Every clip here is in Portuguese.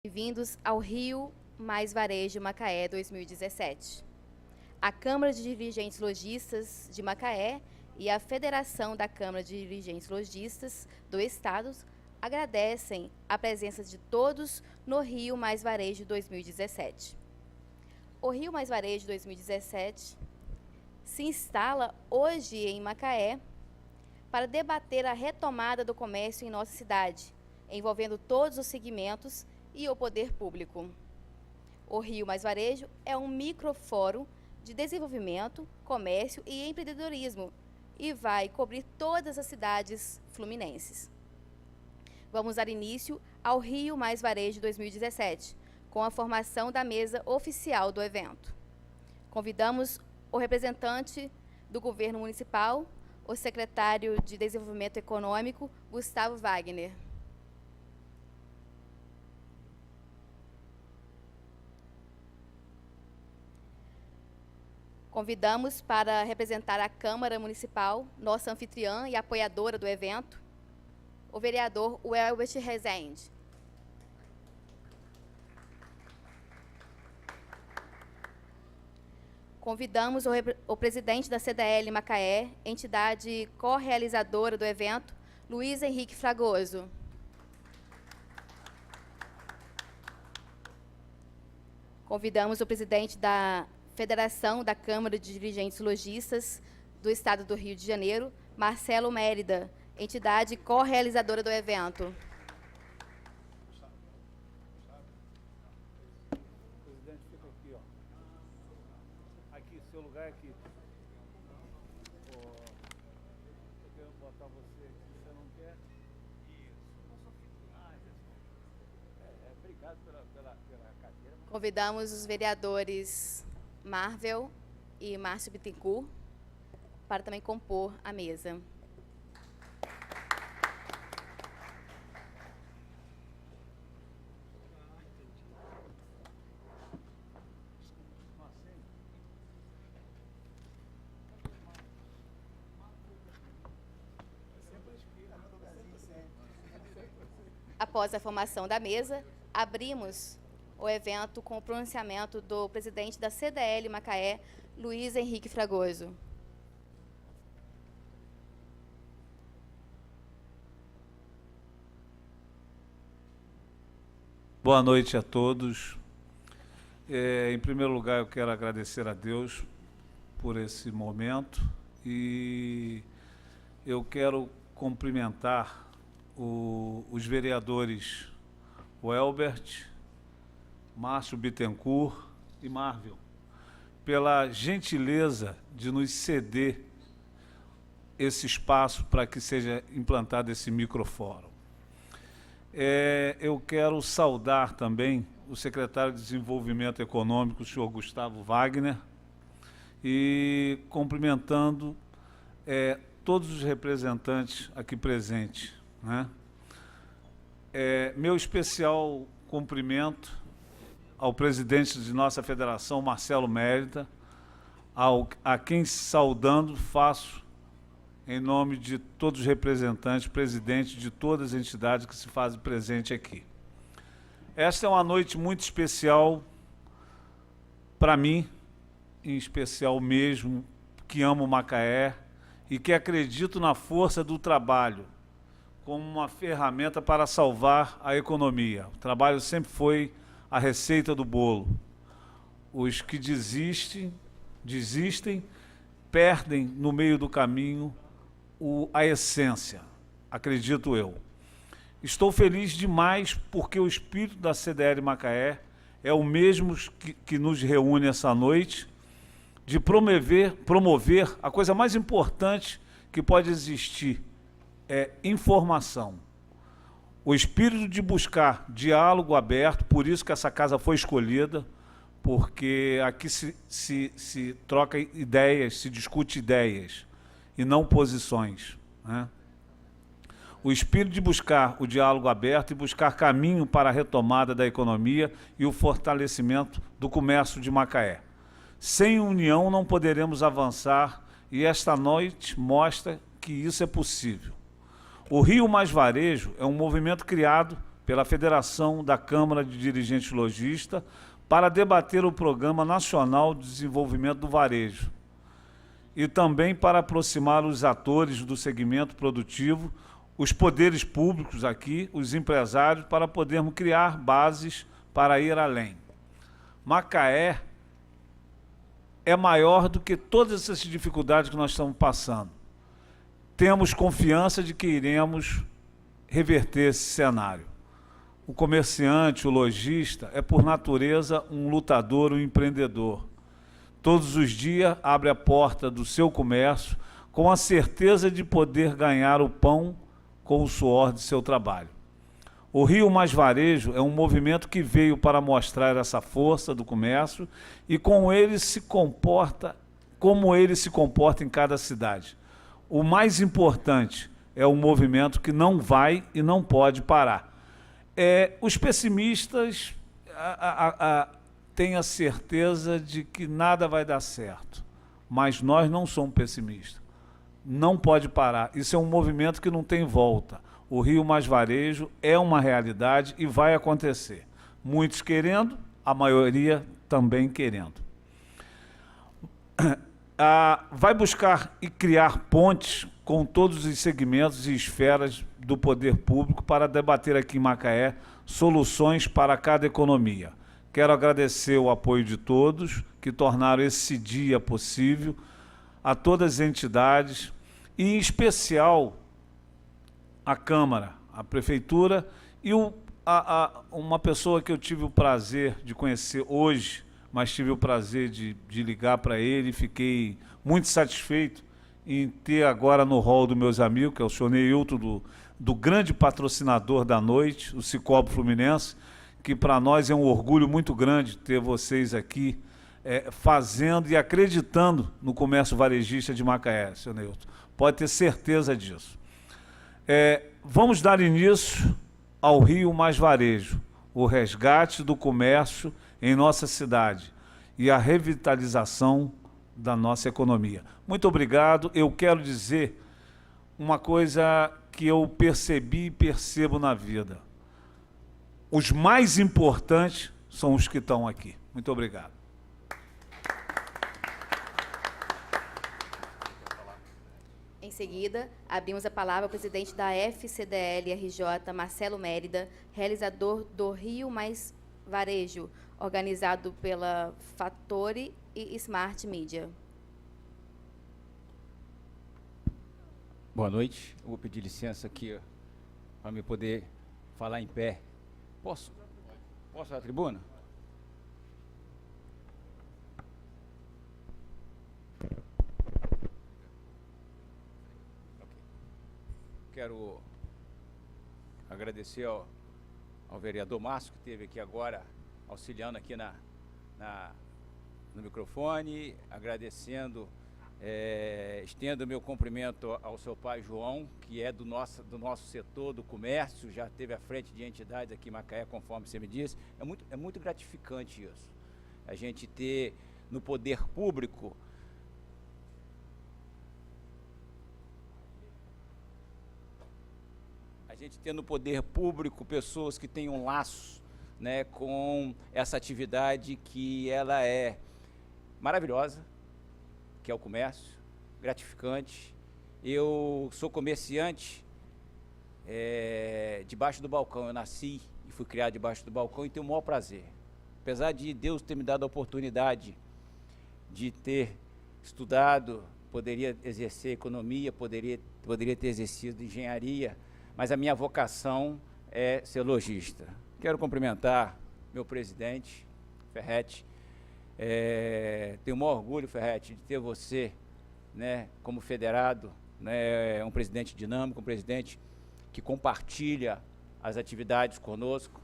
Bem-vindos ao Rio Mais Varejo Macaé 2017. A Câmara de Dirigentes Lojistas de Macaé e a Federação da Câmara de Dirigentes Lojistas do Estado agradecem a presença de todos no Rio Mais Varejo 2017. O Rio Mais Varejo 2017 se instala hoje em Macaé para debater a retomada do comércio em nossa cidade, envolvendo todos os segmentos e o poder público. O Rio Mais Varejo é um microfórum de desenvolvimento, comércio e empreendedorismo e vai cobrir todas as cidades fluminenses. Vamos dar início ao Rio Mais Varejo 2017, com a formação da mesa oficial do evento. Convidamos o representante do governo municipal, o secretário de Desenvolvimento Econômico, Gustavo Wagner. Convidamos para representar a Câmara Municipal, nossa anfitriã e apoiadora do evento, o vereador Welbert Rezende. Convidamos o presidente da CDL Macaé, entidade co-realizadora do evento, Luiz Henrique Fragoso. Convidamos o presidente da Federação da Câmara de Dirigentes Lojistas do Estado do Rio de Janeiro, Marcelo Mérida, entidade co-realizadora do evento. O presidente fica aqui, ó. Aqui, seu lugar é aqui. Eu quero botar você aqui, você não quer? Isso. Obrigado pela cadeira. Convidamos os vereadores Marvel e Márcio Bittencourt para também compor a mesa. Após a formação da mesa, abrimos o evento com o pronunciamento do presidente da CDL Macaé, Luiz Henrique Fragoso. Boa noite a todos. Em primeiro lugar, eu quero agradecer a Deus por esse momento e eu quero cumprimentar os vereadores Welbert, Márcio Bittencourt e Marvel, pela gentileza de nos ceder esse espaço para que seja implantado esse microfórum. Eu quero saudar também o secretário de Desenvolvimento Econômico, o senhor Gustavo Wagner, e cumprimentando todos os representantes aqui presentes, né? Meu especial cumprimento ao presidente de nossa federação, Marcelo Mérida, a quem saudando faço em nome de todos os representantes, presidentes de todas as entidades que se fazem presente aqui. Esta é uma noite muito especial para mim, em especial mesmo, que amo Macaé e que acredito na força do trabalho como uma ferramenta para salvar a economia. O trabalho sempre foi a receita do bolo. Os que desistem, perdem no meio do caminho a essência, acredito eu. Estou feliz demais porque o espírito da CDL Macaé é o mesmo que nos reúne essa noite, de promover a coisa mais importante que pode existir, informação. O espírito de buscar diálogo aberto, por isso que essa casa foi escolhida, porque aqui se troca ideias, se discute ideias, e não posições, né? O espírito de buscar o diálogo aberto e buscar caminho para a retomada da economia e o fortalecimento do comércio de Macaé. Sem união não poderemos avançar e esta noite mostra que isso é possível. O Rio Mais Varejo é um movimento criado pela Federação da Câmara de Dirigentes Lojistas para debater o Programa Nacional de Desenvolvimento do Varejo e também para aproximar os atores do segmento produtivo, os poderes públicos aqui, os empresários, para podermos criar bases para ir além. Macaé é maior do que todas essas dificuldades que nós estamos passando. Temos confiança de que iremos reverter esse cenário. O comerciante, o lojista, é por natureza um lutador, um empreendedor. Todos os dias abre a porta do seu comércio com a certeza de poder ganhar o pão com o suor de seu trabalho. O Rio Mais Varejo é um movimento que veio para mostrar essa força do comércio e como ele se comporta em cada cidade. O mais importante é um movimento que não vai e não pode parar. Os pessimistas têm a certeza de que nada vai dar certo, mas nós não somos pessimistas. Não pode parar. Isso é um movimento que não tem volta. O Rio Mais Varejo é uma realidade e vai acontecer. Muitos querendo, a maioria também querendo. Vai buscar e criar pontes com todos os segmentos e esferas do poder público para debater aqui em Macaé soluções para cada economia. Quero agradecer o apoio de todos que tornaram esse dia possível, a todas as entidades, e em especial a Câmara, a Prefeitura e uma pessoa que eu tive o prazer de conhecer hoje, mas tive o prazer de ligar para ele e fiquei muito satisfeito em ter agora no hall dos meus amigos, que é o senhor Neilton, do grande patrocinador da noite, o Cicobi Fluminense, que para nós é um orgulho muito grande ter vocês aqui fazendo e acreditando no comércio varejista de Macaé, senhor Neilton. Pode ter certeza disso. Vamos dar início ao Rio Mais Varejo, o resgate do comércio em nossa cidade e a revitalização da nossa economia. Muito obrigado. Eu quero dizer uma coisa que eu percebi e percebo na vida. Os mais importantes são os que estão aqui. Muito obrigado. Em seguida, abrimos a palavra ao presidente da FCDL-RJ, Marcelo Mérida, realizador do Rio Mais Varejo, organizado pela Fattori e Smart Media. Boa noite. Eu vou pedir licença aqui para me poder falar em pé. Posso? Posso ir à tribuna? Quero agradecer ao vereador Márcio, que esteve aqui agora, auxiliando aqui no microfone, agradecendo, estendo meu cumprimento ao seu pai João, que é do nosso setor do comércio, já esteve à frente de entidades aqui em Macaé, conforme você me disse. É muito gratificante isso, a gente ter no poder público pessoas que têm um laço, né, com essa atividade que ela é maravilhosa, que é o comércio, gratificante. Eu sou comerciante debaixo do balcão. Eu nasci e fui criado debaixo do balcão e tenho o maior prazer. Apesar de Deus ter me dado a oportunidade de ter estudado, poderia exercer economia, poderia ter exercido engenharia, mas a minha vocação é ser lojista. Quero cumprimentar meu presidente, Ferretti. Tenho o maior orgulho, Ferretti, de ter você, né, como federado, né, um presidente dinâmico, um presidente que compartilha as atividades conosco.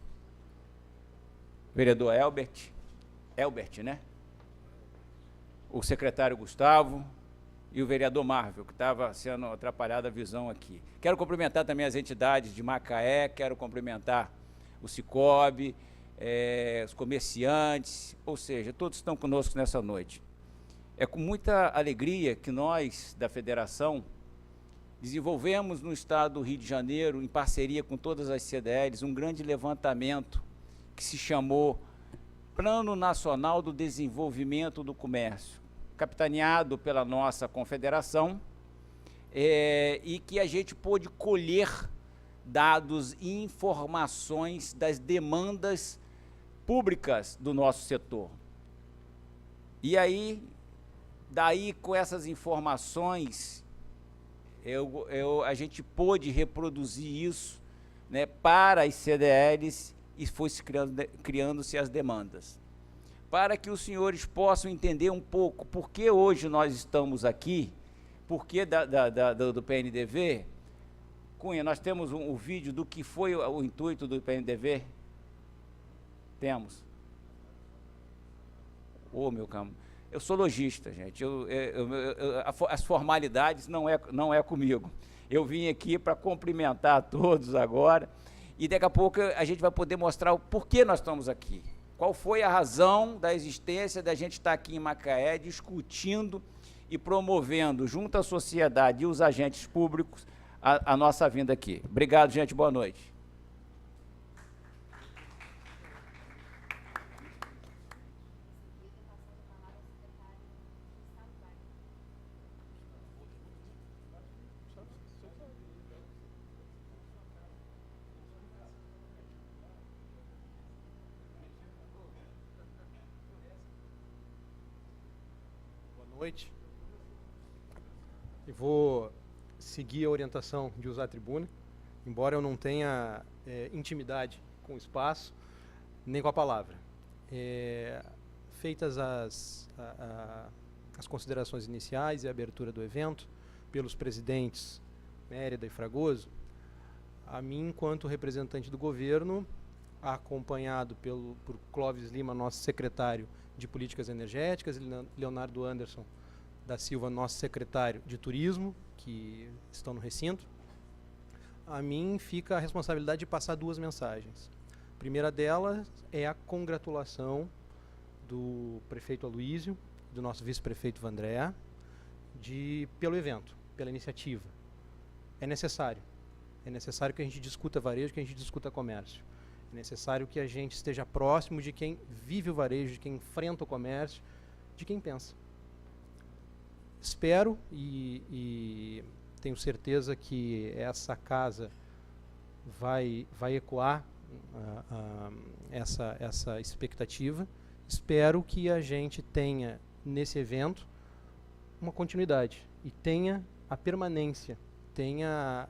Vereador Elbert, né? O secretário Gustavo e o vereador Marvel, que estava sendo atrapalhada a visão aqui. Quero cumprimentar também as entidades de Macaé, quero cumprimentar o Cicobi, os comerciantes, ou seja, todos estão conosco nessa noite. É com muita alegria que nós, da federação, Desenvolvemos no estado do Rio de Janeiro, em parceria com todas as CDLs, um grande levantamento que se chamou Plano Nacional do Desenvolvimento do Comércio, capitaneado pela nossa confederação, e que a gente pôde colher dados e informações das demandas públicas do nosso setor. E aí, daí com essas informações, a gente pôde reproduzir isso, né, para as CDLs, e foi-se criando-se as demandas. Para que os senhores possam entender um pouco por que hoje nós estamos aqui, por que do PNDV. Cunha, nós temos um vídeo do que foi o intuito do PNDV? Temos. Ô, meu camo, eu sou lojista, gente, as formalidades não é comigo. Eu vim aqui para cumprimentar a todos agora, e daqui a pouco a gente vai poder mostrar o porquê nós estamos aqui. Qual foi a razão da existência da gente estar aqui em Macaé discutindo e promovendo, junto à sociedade e os agentes públicos, a nossa vinda aqui. Obrigado, gente, boa noite. Noite. Eu vou seguir a orientação de usar a tribuna, embora eu não tenha intimidade com o espaço, nem com a palavra. Feitas as considerações iniciais e a abertura do evento pelos presidentes Mérida e Fragoso, a mim, enquanto representante do governo, acompanhado por Clóvis Lima, nosso secretário de Políticas Energéticas, e Leonardo Anderson da Silva, nosso secretário de Turismo, que estão no recinto, a mim fica a responsabilidade de passar duas mensagens. A primeira delas é a congratulação do prefeito Aloísio, do nosso vice-prefeito Vandré, pelo evento, pela iniciativa. É necessário que a gente discuta varejo, que a gente discuta comércio. É necessário que a gente esteja próximo de quem vive o varejo, de quem enfrenta o comércio, de quem pensa. Espero e tenho certeza que essa casa vai ecoar essa expectativa. Espero que a gente tenha nesse evento uma continuidade e tenha a permanência, tenha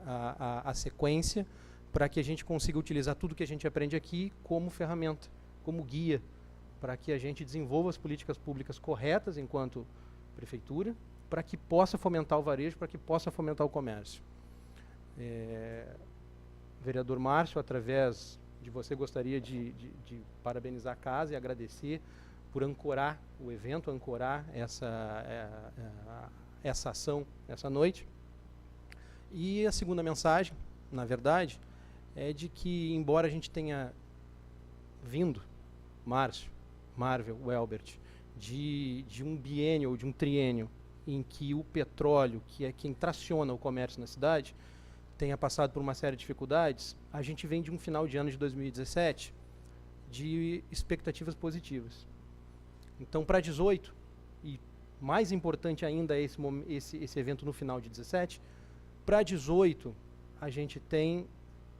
a sequência, para que a gente consiga utilizar tudo que a gente aprende aqui como ferramenta, como guia, para que a gente desenvolva as políticas públicas corretas enquanto prefeitura, para que possa fomentar o varejo, para que possa fomentar o comércio. Vereador Márcio, através de você, gostaria de parabenizar a casa e agradecer por ancorar o evento, ancorar essa ação essa noite. E a segunda mensagem, na verdade, é de que, embora a gente tenha vindo, Márcio, Marvel, o Elbert, de um biênio ou de um triênio em que o petróleo, que é quem traciona o comércio na cidade, tenha passado por uma série de dificuldades, a gente vem de um final de ano de 2017 de expectativas positivas. Então, para 18, e mais importante ainda é esse evento no final de 17, para 18 a gente tem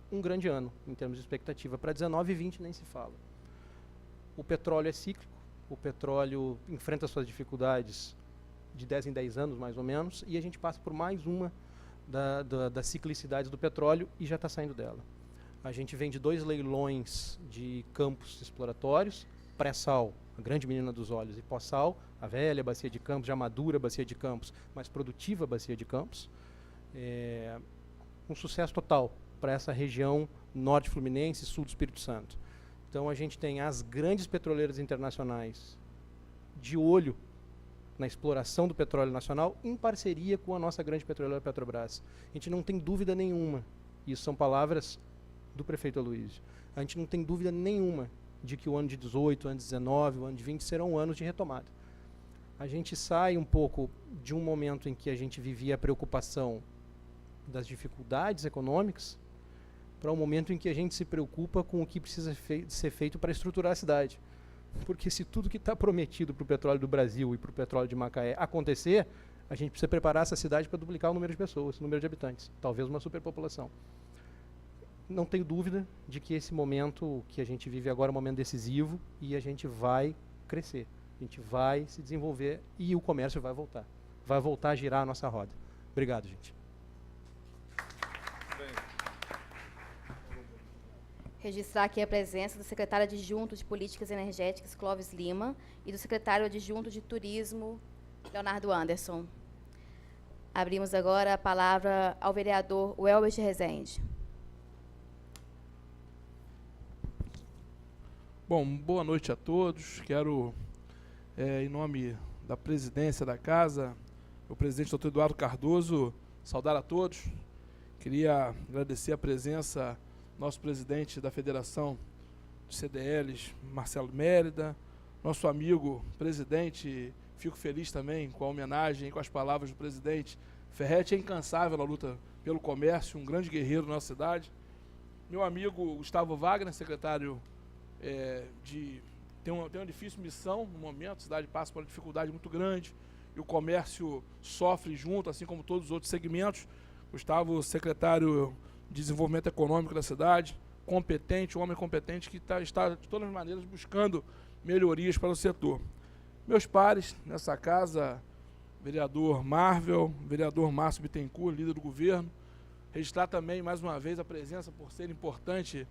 um grande ano em termos de expectativa. Para 19 e 20 nem se fala. O petróleo é cíclico, o petróleo enfrenta suas dificuldades de 10 em 10 anos, mais ou menos, e a gente passa por mais uma das ciclicidades do petróleo e já está saindo dela. A gente vem de 2 leilões de campos exploratórios, pré-sal, a grande menina dos olhos, e pós-sal, a velha bacia de Campos, já madura bacia de Campos, mais produtiva bacia de Campos. Um sucesso total para essa região norte fluminense e sul do Espírito Santo. Então a gente tem as grandes petroleiras internacionais de olho na exploração do petróleo nacional, em parceria com a nossa grande petroleira Petrobras. A gente não tem dúvida nenhuma, isso são palavras do prefeito Aloísio, a gente não tem dúvida nenhuma de que o ano de 18, o ano de 19, o ano de 20 serão anos de retomada. A gente sai um pouco de um momento em que a gente vivia a preocupação das dificuldades econômicas para o momento em que a gente se preocupa com o que precisa ser feito para estruturar a cidade. Porque se tudo que está prometido para o petróleo do Brasil e para o petróleo de Macaé acontecer, a gente precisa preparar essa cidade para duplicar o número de pessoas, o número de habitantes, talvez uma superpopulação. Não tenho dúvida de que esse momento que a gente vive agora é um momento decisivo e a gente vai crescer, a gente vai se desenvolver e o comércio vai voltar a girar a nossa roda. Obrigado, gente. Registrar aqui a presença do secretário adjunto de Políticas Energéticas, Clóvis Lima, e do secretário adjunto de Turismo, Leonardo Anderson. Abrimos agora a palavra ao vereador Welber de Rezende. Bom, boa noite a todos. Quero, em nome da presidência da Casa, o presidente Dr. Eduardo Cardoso, saudar a todos. Queria agradecer a presença do nosso presidente da Federação de CDLs, Marcelo Mérida, nosso amigo presidente, fico feliz também com a homenagem e com as palavras do presidente. Ferretti é incansável na luta pelo comércio, um grande guerreiro da nossa cidade. Meu amigo Gustavo Wagner, secretário tem uma difícil missão no momento, a cidade passa por uma dificuldade muito grande e o comércio sofre junto, assim como todos os outros segmentos. Gustavo, secretário de Desenvolvimento Econômico da cidade, competente, um homem competente que está de todas as maneiras buscando melhorias para o setor. Meus pares nessa casa, vereador Marvel, vereador Márcio Bittencourt, líder do governo, registrar também mais uma vez a presença por ser importante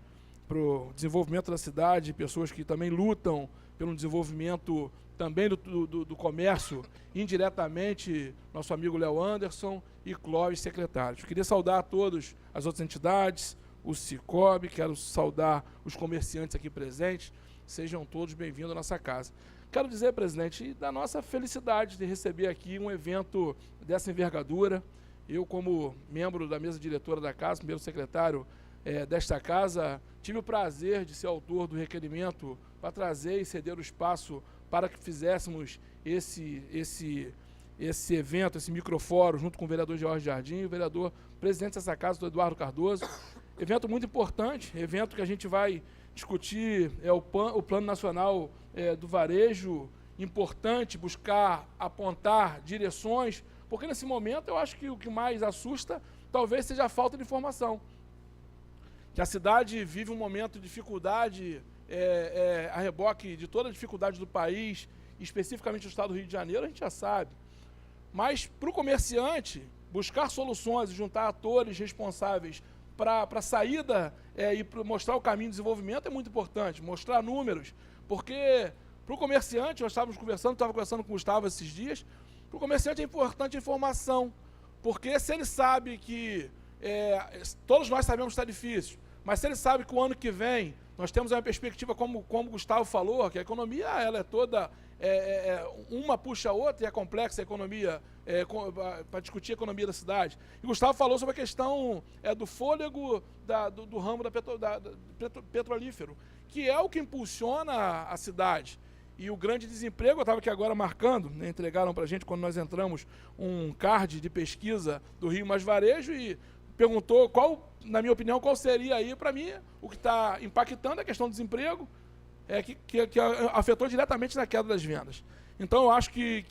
para o desenvolvimento da cidade, pessoas que também lutam pelo desenvolvimento também do comércio, indiretamente, nosso amigo Léo Anderson e Clóvis, secretários. Queria saudar a todos as outras entidades, o Cicobi, quero saudar os comerciantes aqui presentes, sejam todos bem-vindos à nossa casa. Quero dizer, presidente, da nossa felicidade de receber aqui um evento dessa envergadura. Eu, como membro da mesa diretora da casa, primeiro secretário desta casa, tive o prazer de ser autor do requerimento para trazer e ceder o espaço para que fizéssemos esse evento, esse microfórum, junto com o vereador Jorge Jardim e o vereador presidente dessa casa, o Eduardo Cardoso. Evento muito importante, evento que a gente vai discutir o Plano Nacional do Varejo, importante buscar apontar direções, porque nesse momento eu acho que o que mais assusta talvez seja a falta de informação. Que a cidade vive um momento de dificuldade, a reboque de toda a dificuldade do país, especificamente do estado do Rio de Janeiro, a gente já sabe. Mas para o comerciante, buscar soluções e juntar atores responsáveis para a saída e para mostrar o caminho de desenvolvimento é muito importante, mostrar números, porque para o comerciante, nós estava conversando com o Gustavo esses dias, para o comerciante é importante a informação, porque se ele sabe que, todos nós sabemos que está difícil, mas se ele sabe que o ano que vem nós temos uma perspectiva, como o Gustavo falou, que a economia ela é toda, uma puxa a outra e é complexa a economia, para discutir a economia da cidade. E o Gustavo falou sobre a questão do fôlego do ramo petrolífero, que é o que impulsiona a cidade. E o grande desemprego, eu estava aqui agora marcando, né, entregaram para a gente quando nós entramos um card de pesquisa do Rio Mais Varejo e perguntou na minha opinião, qual seria aí, para mim, o que está impactando a questão do desemprego, que afetou diretamente na queda das vendas. Então, eu acho que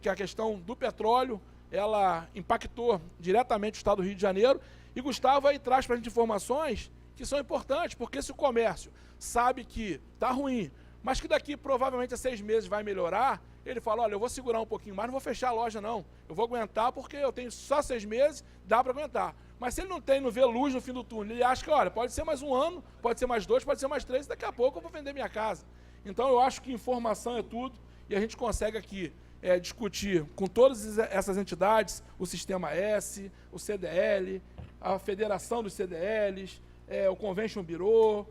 a questão do petróleo, ela impactou diretamente o estado do Rio de Janeiro, e Gustavo aí traz para a gente informações que são importantes, porque se o comércio sabe que está ruim, mas que daqui provavelmente a 6 meses vai melhorar, ele fala, olha, eu vou segurar um pouquinho mais, não vou fechar a loja não, eu vou aguentar porque eu tenho só 6 meses, dá para aguentar. Mas se ele não vê luz no fim do túnel, ele acha que, olha, pode ser mais um ano, pode ser mais 2, pode ser mais 3, e daqui a pouco eu vou vender minha casa. Então eu acho que informação é tudo, e a gente consegue aqui discutir com todas essas entidades, o Sistema S, o CDL, a Federação dos CDLs, o Convention Bureau,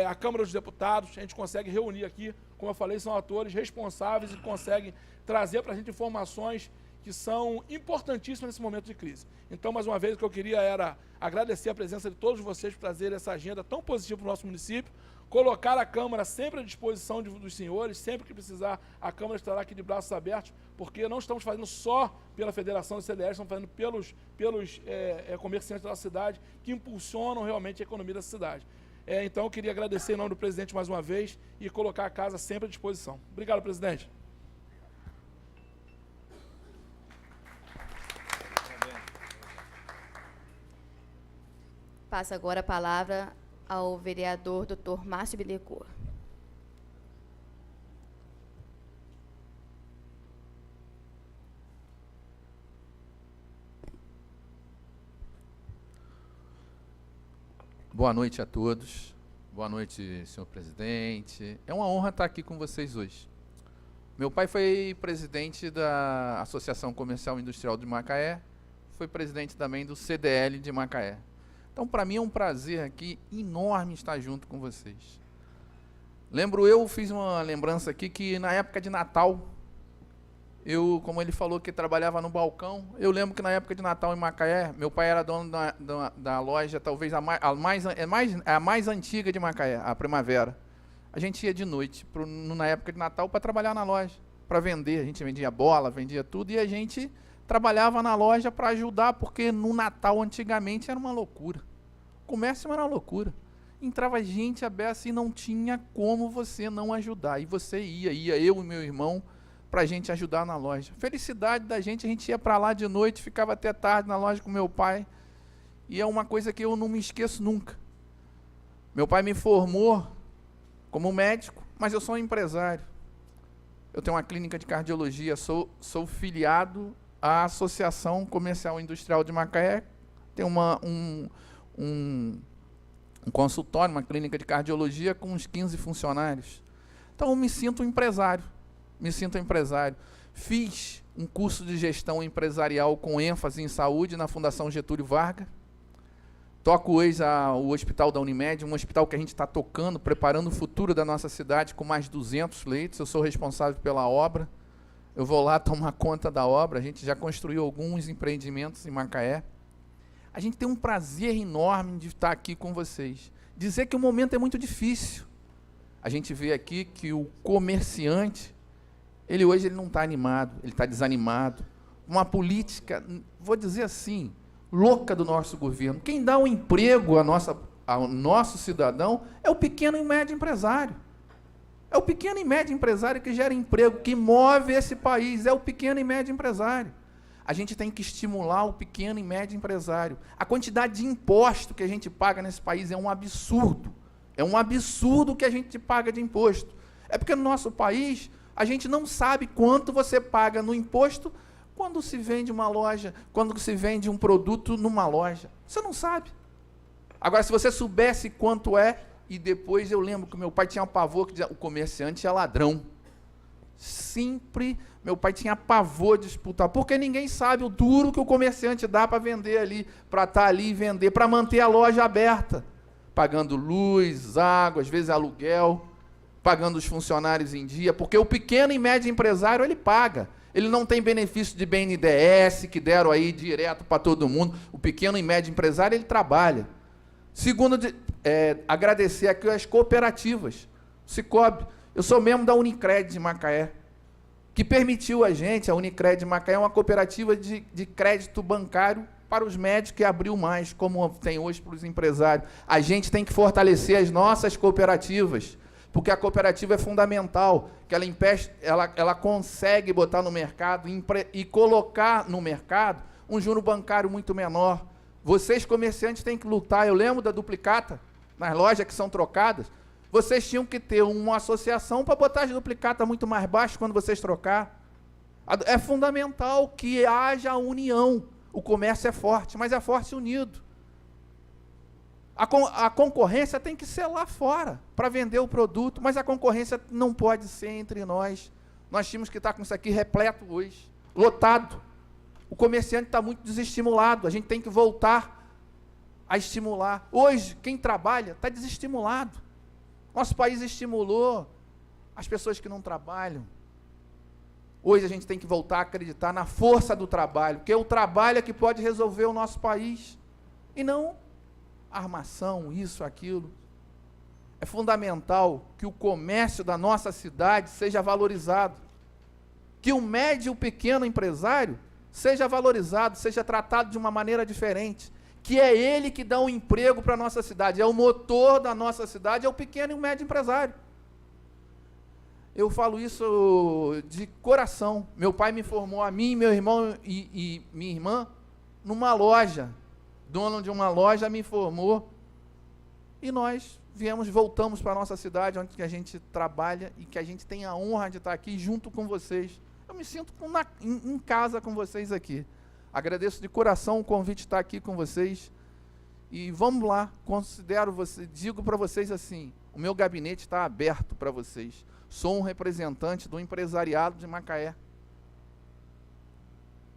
a Câmara dos Deputados, a gente consegue reunir aqui, como eu falei, são atores responsáveis e conseguem trazer para a gente informações que são importantíssimas nesse momento de crise. Então, mais uma vez, o que eu queria era agradecer a presença de todos vocês por trazer essa agenda tão positiva para o nosso município, colocar a Câmara sempre à disposição dos senhores, sempre que precisar, a Câmara estará aqui de braços abertos, porque não estamos fazendo só pela Federação do CDL, estamos fazendo pelos comerciantes da cidade, que impulsionam realmente a economia da cidade. Então, eu queria agradecer em nome do presidente mais uma vez e colocar a casa sempre à disposição. Obrigado, presidente. Passa agora a palavra ao vereador Dr. Márcio Bittencourt. Boa noite a todos. Boa noite, senhor presidente. É uma honra estar aqui com vocês hoje. Meu pai foi presidente da Associação Comercial e Industrial de Macaé, foi presidente também do CDL de Macaé. Então, para mim é um prazer aqui enorme estar junto com vocês. Eu fiz uma lembrança aqui que na época de Natal, como ele falou que trabalhava no balcão, eu lembro que na época de Natal em Macaé, meu pai era dono da loja, talvez a mais antiga de Macaé, a Primavera. A gente ia de noite, na época de Natal, para trabalhar na loja, para vender. A gente vendia bola, vendia tudo, e a gente trabalhava na loja para ajudar, porque no Natal, antigamente, era uma loucura. O comércio era uma loucura. Entrava gente a beça e não tinha como você não ajudar. E você ia eu e meu irmão, para a gente ajudar na loja. Felicidade da gente, a gente ia para lá de noite, ficava até tarde na loja com meu pai. E é uma coisa que eu não me esqueço nunca. Meu pai me formou como médico, mas eu sou um empresário. Eu tenho uma clínica de cardiologia, sou filiado à Associação Comercial e Industrial de Macaé, tem um consultório, uma clínica de cardiologia com uns 15 funcionários. Então eu me sinto empresário, Fiz um curso de gestão empresarial com ênfase em saúde na Fundação Getúlio Vargas. Toco hoje o Hospital da Unimed, um hospital que a gente está tocando, preparando o futuro da nossa cidade com mais de 200 leitos. Eu sou responsável pela obra. Eu vou lá tomar conta da obra. A gente já construiu alguns empreendimentos em Macaé. A gente tem um prazer enorme de estar aqui com vocês. Dizer que o momento é muito difícil. A gente vê aqui que o comerciante, hoje ele não está animado, ele está desanimado. Uma política, vou dizer assim, louca do nosso governo. Quem dá um emprego ao nosso cidadão é o pequeno e médio empresário. É o pequeno e médio empresário que gera emprego, que move esse país, é o pequeno e médio empresário. A gente tem que estimular o pequeno e médio empresário. A quantidade de imposto que a gente paga nesse país é um absurdo. É um absurdo que a gente paga de imposto. É porque no nosso país, a gente não sabe quanto você paga no imposto quando se vende uma loja, quando se vende um produto numa loja. Você não sabe. Agora, se você soubesse quanto é, e depois eu lembro que meu pai tinha um pavor que dizia, o comerciante é ladrão. Sempre meu pai tinha pavor de disputar, porque ninguém sabe o duro que o comerciante dá para vender ali, para estar ali e vender, para manter a loja aberta, pagando luz, água, às vezes aluguel, pagando os funcionários em dia, porque o pequeno e médio empresário, ele paga. Ele não tem benefício de BNDES, que deram aí direto para todo mundo. O pequeno e médio empresário, ele trabalha. Segundo, agradecer aqui as cooperativas. Cicobi. Eu sou membro da Unicred de Macaé, que permitiu a gente, a Unicred de Macaé, uma cooperativa de crédito bancário para os médicos, que abriu mais, como tem hoje para os empresários. A gente tem que fortalecer as nossas cooperativas, porque a cooperativa é fundamental, que ela consegue botar no mercado e colocar no mercado um juro bancário muito menor. Vocês, comerciantes, têm que lutar. Eu lembro da duplicata, nas lojas que são trocadas, vocês tinham que ter uma associação para botar as duplicatas muito mais baixas quando vocês trocar. É fundamental que haja união. O comércio é forte, mas é forte unido. A concorrência tem que ser lá fora, para vender o produto, mas a concorrência não pode ser entre nós. Nós tínhamos que estar com isso aqui repleto hoje, lotado. O comerciante está muito desestimulado, a gente tem que voltar a estimular. Hoje, quem trabalha está desestimulado. Nosso país estimulou as pessoas que não trabalham. Hoje a gente tem que voltar a acreditar na força do trabalho, porque o trabalho é que pode resolver o nosso país, e não armação, isso, aquilo. é fundamental que o comércio da nossa cidade seja valorizado. Que o médio e o pequeno empresário seja valorizado, seja tratado de uma maneira diferente. Que é ele que dá um emprego para a nossa cidade, é o motor da nossa cidade, é o pequeno e o médio empresário. Eu falo isso de coração. Meu pai me formou, a mim, meu irmão e minha irmã, numa loja. Dono de uma loja me formou. E nós voltamos para a nossa cidade, onde a gente trabalha e que a gente tem a honra de estar aqui junto com vocês. Eu me sinto em casa com vocês aqui. Agradeço de coração o convite de estar aqui com vocês. E vamos lá, digo para vocês assim, o meu gabinete está aberto para vocês. Sou um representante do empresariado de Macaé.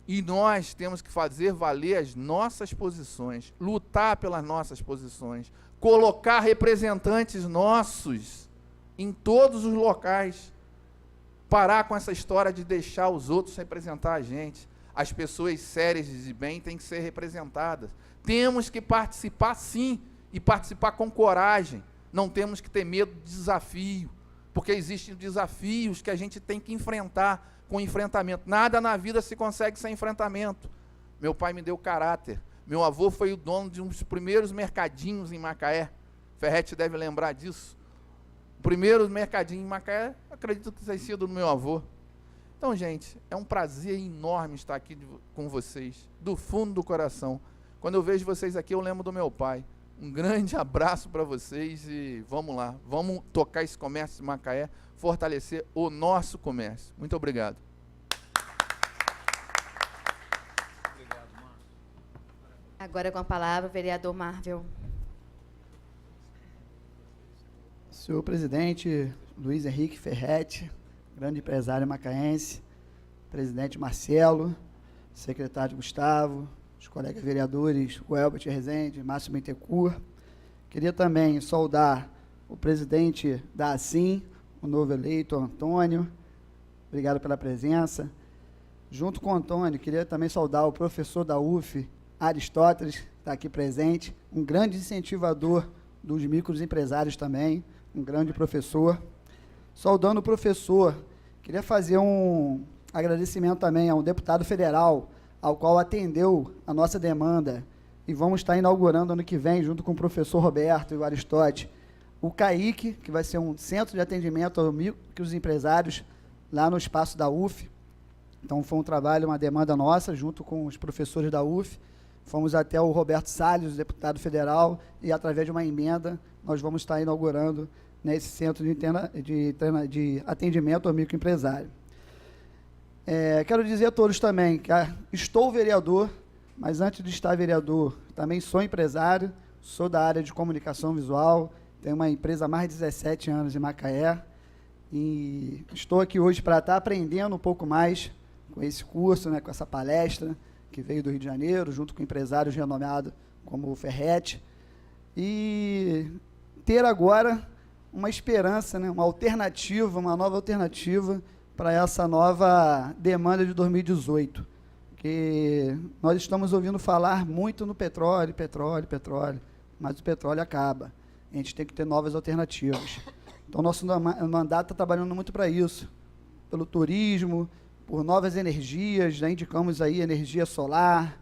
E nós temos que fazer valer as nossas posições, lutar pelas nossas posições, colocar representantes nossos em todos os locais. Parar com essa história de deixar os outros representar a gente. As pessoas sérias de bem têm que ser representadas. Temos que participar sim, e participar com coragem. Não temos que ter medo de desafio, porque existem desafios que a gente tem que enfrentar com enfrentamento. Nada na vida se consegue sem enfrentamento. Meu pai me deu caráter. Meu avô foi o dono de um dos primeiros mercadinhos em Macaé. Ferretti deve lembrar disso. O primeiro mercadinho em Macaé, acredito que tenha sido do meu avô. Então, gente, é um prazer enorme estar aqui com vocês, do fundo do coração. Quando eu vejo vocês aqui, eu lembro do meu pai. Um grande abraço para vocês e vamos lá. Vamos tocar esse comércio de Macaé, fortalecer o nosso comércio. Muito obrigado. Agora com a palavra o vereador Marvel. Senhor presidente Luiz Henrique Ferretti, grande empresário macaense, presidente Marcelo, secretário Gustavo, os colegas vereadores, o Elbert Rezende, Márcio Bittencourt. Queria também saudar o presidente da ASIM, o novo eleito, Antônio. Obrigado pela presença. Junto com o Antônio, queria também saudar o professor da UF, Aristóteles, que está aqui presente, um grande incentivador dos microempresários também, um grande professor. Saudando o professor, queria fazer um agradecimento também a um deputado federal, ao qual atendeu a nossa demanda, e vamos estar inaugurando ano que vem, junto com o professor Roberto e o Aristóteles, o CAIC, que vai ser um centro de atendimento aos microempresários, lá no espaço da UF. Então, foi um trabalho, uma demanda nossa, junto com os professores da UF. Fomos até o Roberto Salles, deputado federal, e através de uma emenda, nós vamos estar inaugurando nesse centro de atendimento ao microempresário. Quero dizer a todos também que estou vereador, mas antes de estar vereador, também sou empresário, sou da área de comunicação visual, tenho uma empresa há mais de 17 anos em Macaé, e estou aqui hoje para estar aprendendo um pouco mais com esse curso, com essa palestra, que veio do Rio de Janeiro, junto com empresários renomados como o Ferretti, e ter agora uma esperança, uma alternativa, uma nova alternativa para essa nova demanda de 2018, que nós estamos ouvindo falar muito no petróleo, mas o petróleo acaba. A gente tem que ter novas alternativas. Então, nosso mandato está trabalhando muito para isso, pelo turismo, por novas energias, já indicamos aí energia solar,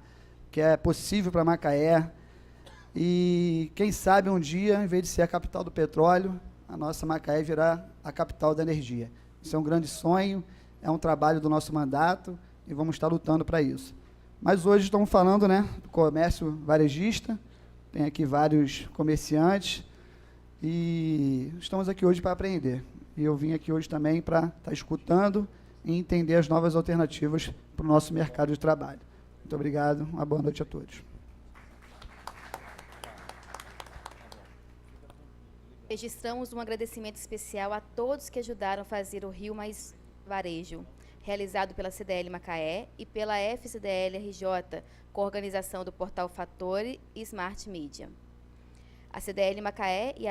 que é possível para Macaé, e quem sabe um dia, em vez de ser a capital do petróleo, a nossa Macaé virá a capital da energia. Isso é um grande sonho, é um trabalho do nosso mandato e vamos estar lutando para isso. Mas hoje estamos falando do comércio varejista, tem aqui vários comerciantes e estamos aqui hoje para aprender. E eu vim aqui hoje também para estar escutando e entender as novas alternativas para o nosso mercado de trabalho. Muito obrigado, uma boa noite a todos. Registramos um agradecimento especial a todos que ajudaram a fazer o Rio Mais Varejo, realizado pela CDL Macaé e pela FCDL RJ, com organização do portal Fatore e Smart Media. A CDL Macaé e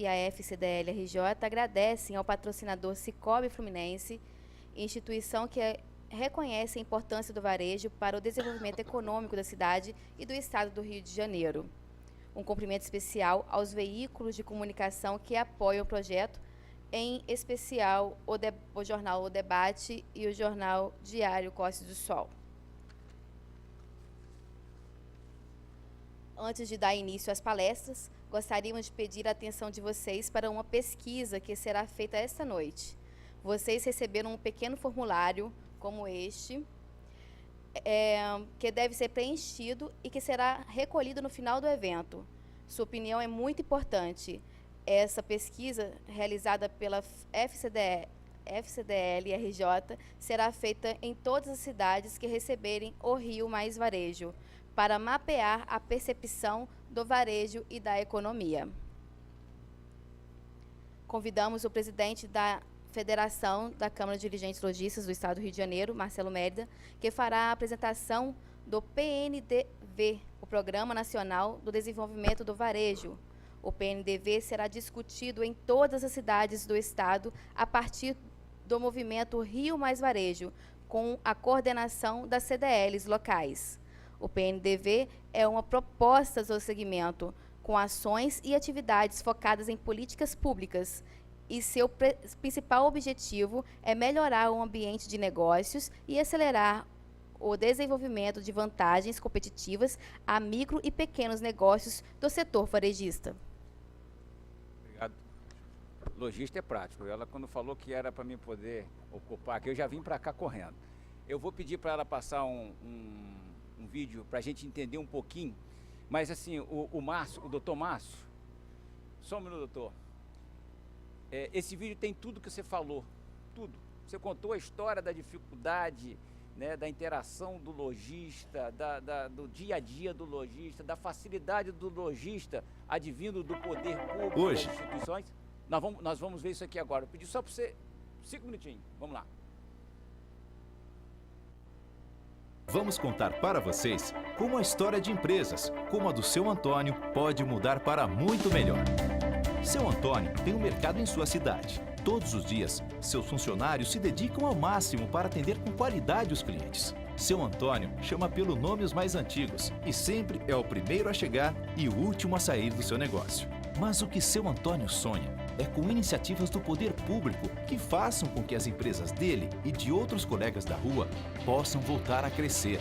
a FCDL RJ agradecem ao patrocinador Cicobi Fluminense, instituição que reconhece a importância do varejo para o desenvolvimento econômico da cidade e do estado do Rio de Janeiro. Um cumprimento especial aos veículos de comunicação que apoiam o projeto, em especial o jornal O Debate e o jornal Diário Costa do Sol. Antes de dar início às palestras, gostaríamos de pedir a atenção de vocês para uma pesquisa que será feita esta noite. Vocês receberam um pequeno formulário, como este, que deve ser preenchido e que será recolhido no final do evento. Sua opinião é muito importante. Essa pesquisa, realizada pela FCDL-RJ, será feita em todas as cidades que receberem o Rio Mais Varejo, para mapear a percepção do varejo e da economia. Convidamos o presidente da Federação da Câmara de Dirigentes Lojistas do Estado do Rio de Janeiro, Marcelo Mérida, que fará a apresentação do PNDV, o Programa Nacional do Desenvolvimento do Varejo. O PNDV será discutido em todas as cidades do Estado a partir do movimento Rio Mais Varejo, com a coordenação das CDLs locais. O PNDV é uma proposta do segmento, com ações e atividades focadas em políticas públicas, e seu principal objetivo é melhorar o ambiente de negócios e acelerar o desenvolvimento de vantagens competitivas a micro e pequenos negócios do setor varejista. Obrigado. Lojista é prático. Ela, quando falou que era para mim poder ocupar aqui, eu já vim para cá correndo. Eu vou pedir para ela passar um vídeo para a gente entender um pouquinho, mas assim, o Márcio, o doutor Márcio, só um minuto, doutor. Esse vídeo tem tudo que você falou, tudo. Você contou a história da dificuldade, né, da interação do lojista, do dia a dia do lojista, da facilidade do lojista advindo do poder público, hoje, das instituições. Nós vamos ver isso aqui agora. Eu pedi só para você 5 minutinhos, vamos lá. Vamos contar para vocês como a história de empresas, como a do seu Antônio, pode mudar para muito melhor. Seu Antônio tem um mercado em sua cidade. Todos os dias, seus funcionários se dedicam ao máximo para atender com qualidade os clientes. Seu Antônio chama pelo nome os mais antigos e sempre é o primeiro a chegar e o último a sair do seu negócio. Mas o que seu Antônio sonha é com iniciativas do poder público que façam com que as empresas dele e de outros colegas da rua possam voltar a crescer.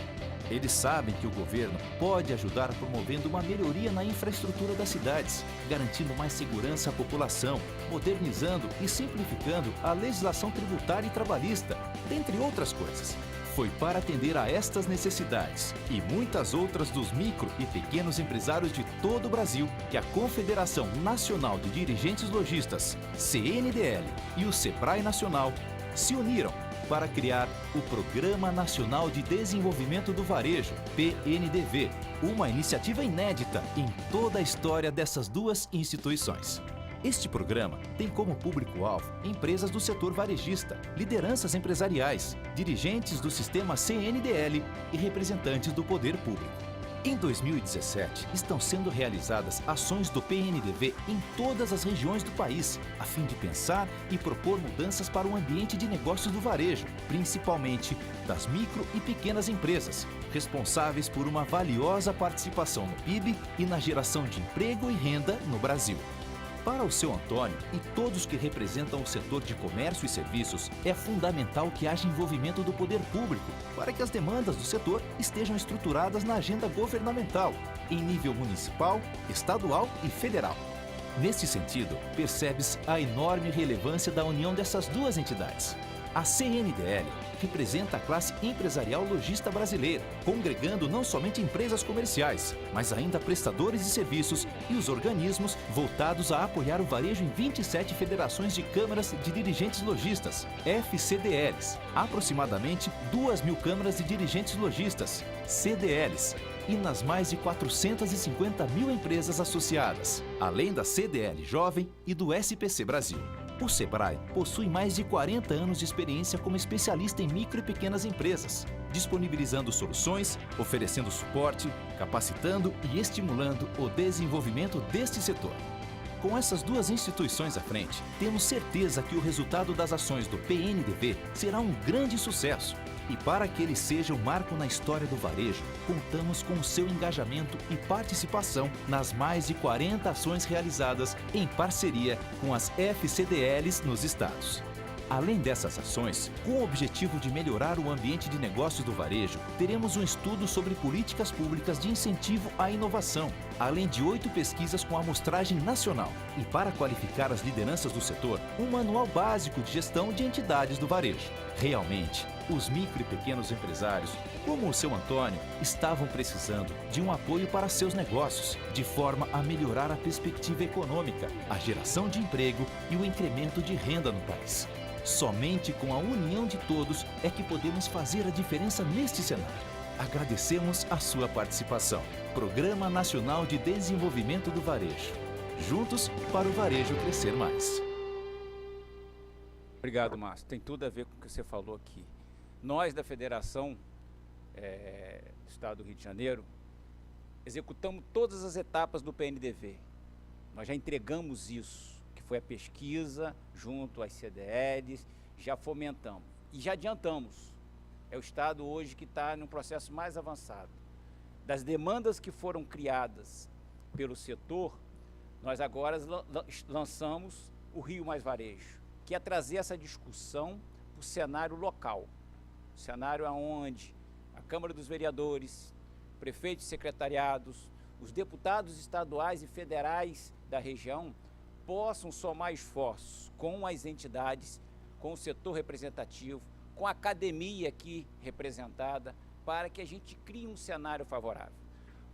Eles sabem que o governo pode ajudar promovendo uma melhoria na infraestrutura das cidades, garantindo mais segurança à população, modernizando e simplificando a legislação tributária e trabalhista, dentre outras coisas. Foi para atender a estas necessidades e muitas outras dos micro e pequenos empresários de todo o Brasil que a Confederação Nacional de Dirigentes Lojistas, CNDL, e o SEBRAE Nacional se uniram para criar o Programa Nacional de Desenvolvimento do Varejo, PNDV, uma iniciativa inédita em toda a história dessas duas instituições. Este programa tem como público-alvo empresas do setor varejista, lideranças empresariais, dirigentes do sistema CNDL e representantes do poder público. Em 2017, estão sendo realizadas ações do PNDV em todas as regiões do país, a fim de pensar e propor mudanças para o ambiente de negócios do varejo, principalmente das micro e pequenas empresas, responsáveis por uma valiosa participação no PIB e na geração de emprego e renda no Brasil. Para o seu Antônio e todos que representam o setor de comércio e serviços, é fundamental que haja envolvimento do poder público para que as demandas do setor estejam estruturadas na agenda governamental, em nível municipal, estadual e federal. Nesse sentido, percebe-se a enorme relevância da união dessas duas entidades. A CNDL representa a classe empresarial lojista brasileira, congregando não somente empresas comerciais, mas ainda prestadores de serviços e os organismos voltados a apoiar o varejo em 27 federações de câmaras de dirigentes lojistas, FCDLs, aproximadamente 2.000 câmaras de dirigentes lojistas, CDLs, e nas mais de 450.000 empresas associadas, além da CDL Jovem e do SPC Brasil. O SEBRAE possui mais de 40 anos de experiência como especialista em micro e pequenas empresas, disponibilizando soluções, oferecendo suporte, capacitando e estimulando o desenvolvimento deste setor. Com essas duas instituições à frente, temos certeza que o resultado das ações do PNDV será um grande sucesso E para que ele seja um marco na história do varejo, contamos com o seu engajamento e participação nas mais de 40 ações realizadas em parceria com as FCDLs nos estados. Além dessas ações, com o objetivo de melhorar o ambiente de negócios do varejo, teremos um estudo sobre políticas públicas de incentivo à inovação, além de 8 pesquisas com amostragem nacional. E para qualificar as lideranças do setor, um manual básico de gestão de entidades do varejo. Realmente, os micro e pequenos empresários, como o seu Antônio, estavam precisando de um apoio para seus negócios, de forma a melhorar a perspectiva econômica, a geração de emprego e o incremento de renda no país. Somente com a união de todos é que podemos fazer a diferença neste cenário. Agradecemos a sua participação. Programa Nacional de Desenvolvimento do Varejo. Juntos para o varejo crescer mais. Obrigado, Márcio. Tem tudo a ver com o que você falou aqui. Nós, da Federação do Estado do Rio de Janeiro, executamos todas as etapas do PNDV. Nós já entregamos isso, que foi a pesquisa junto às CDLs, já fomentamos e já adiantamos. É o Estado hoje que está num processo mais avançado. Das demandas que foram criadas pelo setor, nós agora lançamos o Rio Mais Varejo, que é trazer essa discussão para o cenário local. O cenário onde a Câmara dos Vereadores, prefeitos e secretariados, os deputados estaduais e federais da região possam somar esforços com as entidades, com o setor representativo, com a academia aqui representada, para que a gente crie um cenário favorável.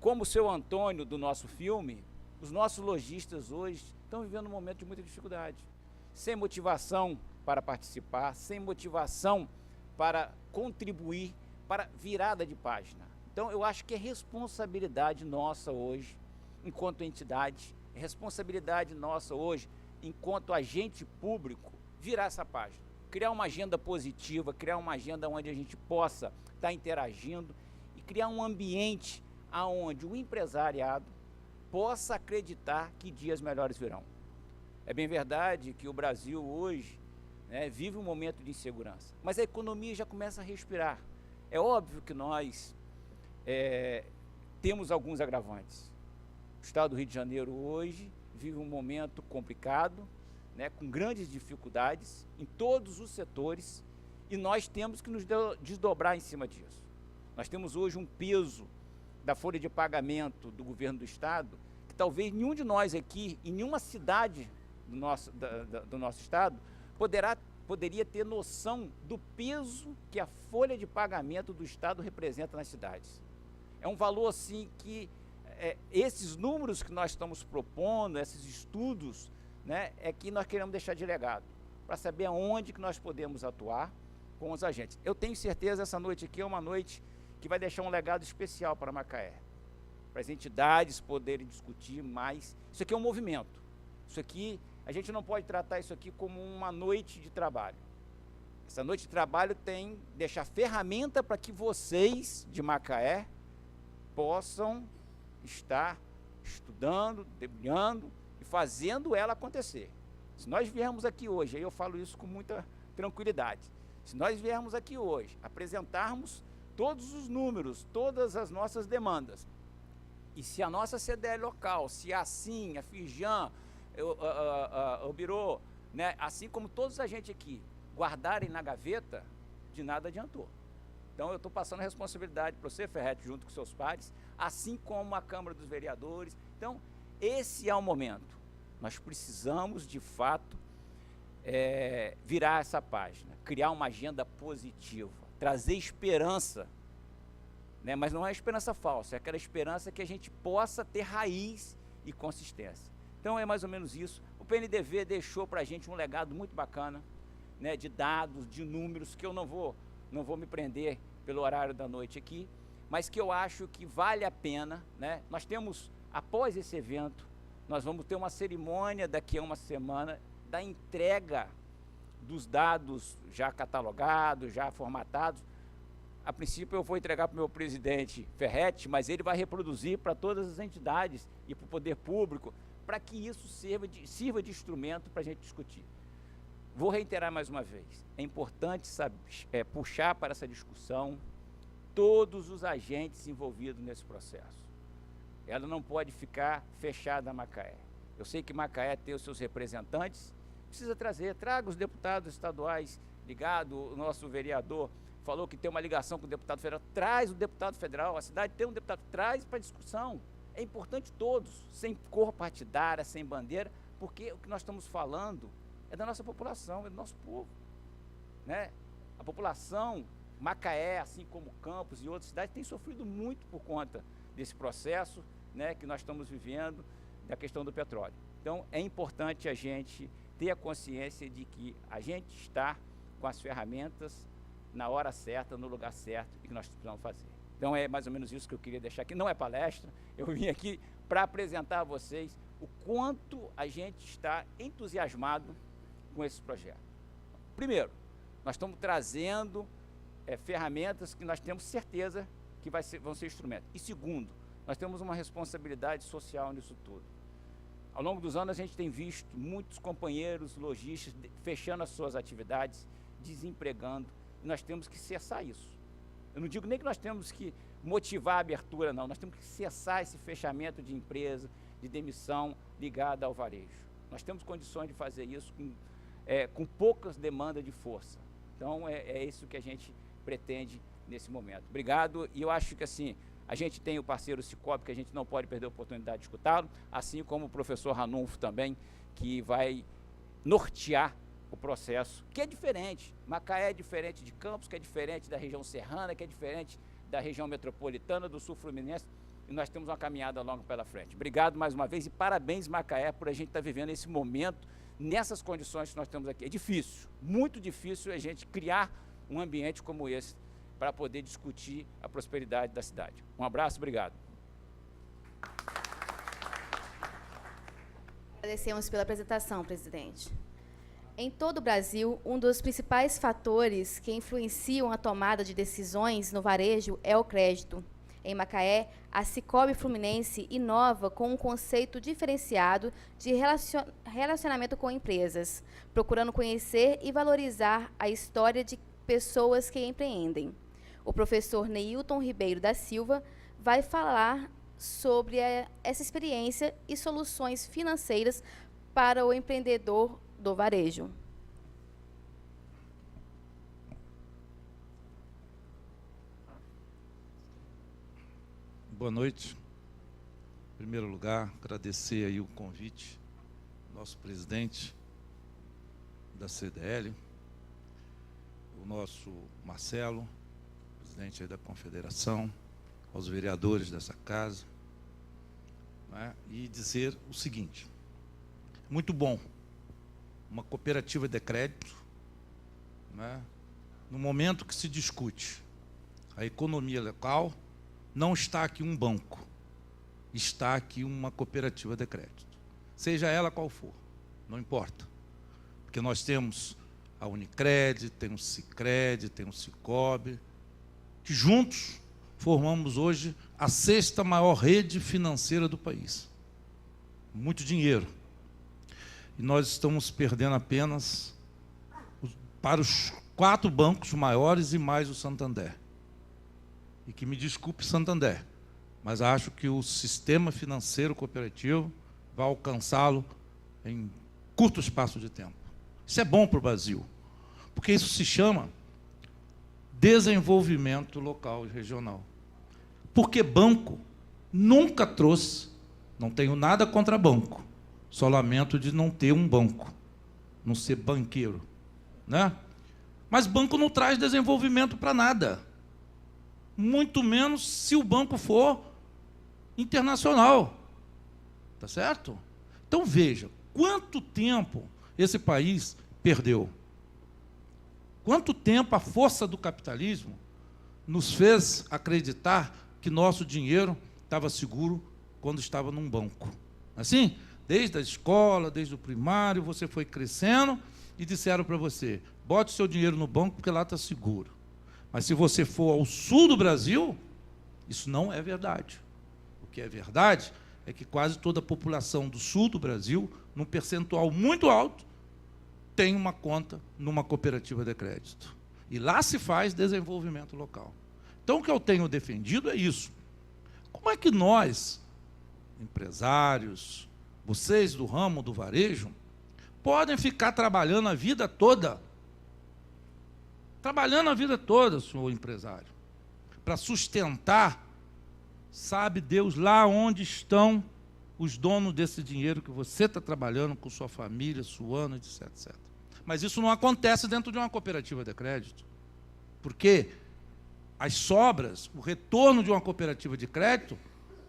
Como o seu Antônio do nosso filme, os nossos lojistas hoje estão vivendo um momento de muita dificuldade, sem motivação para participar, sem motivação para contribuir para virada de página. Então, eu acho que é responsabilidade nossa hoje, enquanto entidade, é responsabilidade nossa hoje, enquanto agente público, virar essa página. Criar uma agenda positiva, criar uma agenda onde a gente possa estar interagindo e criar um ambiente onde o empresariado possa acreditar que dias melhores virão. É bem verdade que o Brasil hoje, né, vive um momento de insegurança, mas a economia já começa a respirar. É óbvio que nós temos alguns agravantes. O Estado do Rio de Janeiro hoje vive um momento complicado, né, com grandes dificuldades em todos os setores, e nós temos que nos desdobrar em cima disso. Nós temos hoje um peso da folha de pagamento do governo do Estado que talvez nenhum de nós aqui, em nenhuma cidade do nosso Estado, poderia ter noção do peso que a folha de pagamento do Estado representa nas cidades. É um valor assim que esses números que nós estamos propondo, esses estudos, né, é que nós queremos deixar de legado, para saber aonde que nós podemos atuar com os agentes. Eu tenho certeza essa noite aqui é uma noite que vai deixar um legado especial para Macaé, para as entidades poderem discutir mais. Isso aqui é um movimento. Isso aqui, a gente não pode tratar isso aqui como uma noite de trabalho. Essa noite de trabalho tem deixar ferramenta para que vocês de Macaé possam estar estudando, debulhando e fazendo ela acontecer. Se nós viermos aqui hoje, aí eu falo isso com muita tranquilidade, se nós viermos aqui hoje, apresentarmos todos os números, todas as nossas demandas, e se a nossa CDL local, se a Sim, a Fijan, o Biro, né, assim como todos a gente aqui, guardarem na gaveta, de nada adiantou. Então eu estou passando a responsabilidade para você, Ferretti, junto com seus pares, assim como a Câmara dos Vereadores. Então, esse é o momento. Nós precisamos, de fato, virar essa página, criar uma agenda positiva, trazer esperança, né? Mas não é esperança falsa, é aquela esperança que a gente possa ter raiz e consistência. Então é mais ou menos isso. O PNDV deixou para a gente um legado muito bacana, né, de dados, de números, que eu não vou me prender pelo horário da noite aqui, mas que eu acho que vale a pena, né? Nós temos, após esse evento, nós vamos ter uma cerimônia daqui a uma semana da entrega dos dados já catalogados, já formatados. A princípio eu vou entregar para o meu presidente Ferretti, mas ele vai reproduzir para todas as entidades e para o poder público, para que isso sirva de instrumento para a gente discutir. vou reiterar mais uma vez, é importante puxar para essa discussão todos os agentes envolvidos nesse processo. Ela não pode ficar fechada a Macaé. Eu sei que Macaé tem os seus representantes, precisa traga os deputados estaduais ligados, o nosso vereador falou que tem uma ligação com o deputado federal, traz o deputado federal, a cidade tem um deputado, traz para discussão. É importante todos, sem cor partidária, sem bandeira, porque o que nós estamos falando é da nossa população, é do nosso povo, né? A população, Macaé, assim como Campos e outras cidades, tem sofrido muito por conta desse processo, né, que nós estamos vivendo, da questão do petróleo. Então, é importante a gente ter a consciência de que a gente está com as ferramentas na hora certa, no lugar certo, e que nós precisamos fazer. Então, é mais ou menos isso que eu queria deixar aqui. Não é palestra, eu vim aqui para apresentar a vocês o quanto a gente está entusiasmado com esse projeto. Primeiro, nós estamos trazendo ferramentas que nós temos certeza que vão ser instrumentos. E segundo, nós temos uma responsabilidade social nisso tudo. Ao longo dos anos, a gente tem visto muitos companheiros lojistas fechando as suas atividades, desempregando, e nós temos que cessar isso. Eu não digo nem que nós temos que motivar a abertura, não. Nós temos que cessar esse fechamento de empresa, de demissão ligada ao varejo. Nós temos condições de fazer isso com poucas demandas de força. Então, é isso que a gente pretende nesse momento. Obrigado, e eu acho que assim, a gente tem o parceiro Cicobi, que a gente não pode perder a oportunidade de escutá-lo, assim como o professor Ranulfo também, que vai nortear o processo, que é diferente. Macaé é diferente de Campos, que é diferente da região serrana, que é diferente da região metropolitana, do sul fluminense, e nós temos uma caminhada longa pela frente. Obrigado mais uma vez e parabéns, Macaé, por a gente estar vivendo esse momento, nessas condições que nós temos aqui. É difícil, muito difícil a gente criar um ambiente como esse para poder discutir a prosperidade da cidade. Um abraço, obrigado. Agradecemos pela apresentação, presidente. Em todo o Brasil, um dos principais fatores que influenciam a tomada de decisões no varejo é o crédito. Em Macaé, a Cicobi Fluminense inova com um conceito diferenciado de relacionamento com empresas, procurando conhecer e valorizar a história de pessoas que empreendem. O professor Neilton Ribeiro da Silva vai falar sobre essa experiência e soluções financeiras para o empreendedor do varejo. Boa noite. Em primeiro lugar, agradecer aí o convite do nosso presidente da CDL, o nosso Marcelo, presidente aí da Confederação, aos vereadores dessa casa, né, e dizer o seguinte: muito bom, uma cooperativa de crédito, né, no momento que se discute a economia local, não está aqui um banco, está aqui uma cooperativa de crédito, seja ela qual for, não importa, porque nós temos a Unicred, tem o Sicredi, tem o Cicobi, que juntos formamos hoje a 6ª maior rede financeira do país. Muito dinheiro. E nós estamos perdendo apenas para os 4 bancos maiores e mais o Santander. E que me desculpe Santander, mas acho que o sistema financeiro cooperativo vai alcançá-lo em curto espaço de tempo. Isso é bom para o Brasil, porque isso se chama desenvolvimento local e regional. Porque banco nunca trouxe, não tenho nada contra banco, só lamento de não ter um banco, não ser banqueiro, né? Mas banco não traz desenvolvimento para nada, muito menos se o banco for internacional, tá certo? Então veja, quanto tempo esse país perdeu, quanto tempo a força do capitalismo nos fez acreditar que nosso dinheiro estava seguro quando estava num banco. Assim, desde a escola, desde o primário, você foi crescendo e disseram para você, bote seu dinheiro no banco porque lá está seguro. Mas se você for ao sul do Brasil, isso não é verdade. O que é verdade é que quase toda a população do sul do Brasil, num percentual muito alto, tem uma conta numa cooperativa de crédito. E lá se faz desenvolvimento local. Então, o que eu tenho defendido é isso. Como é que nós, empresários, vocês do ramo do varejo, podem ficar trabalhando a vida toda? Trabalhando a vida toda, senhor empresário, para sustentar, sabe Deus lá onde estão os donos desse dinheiro que você está trabalhando com sua família, suando, etc, etc. Mas isso não acontece dentro de uma cooperativa de crédito. Porque as sobras, o retorno de uma cooperativa de crédito,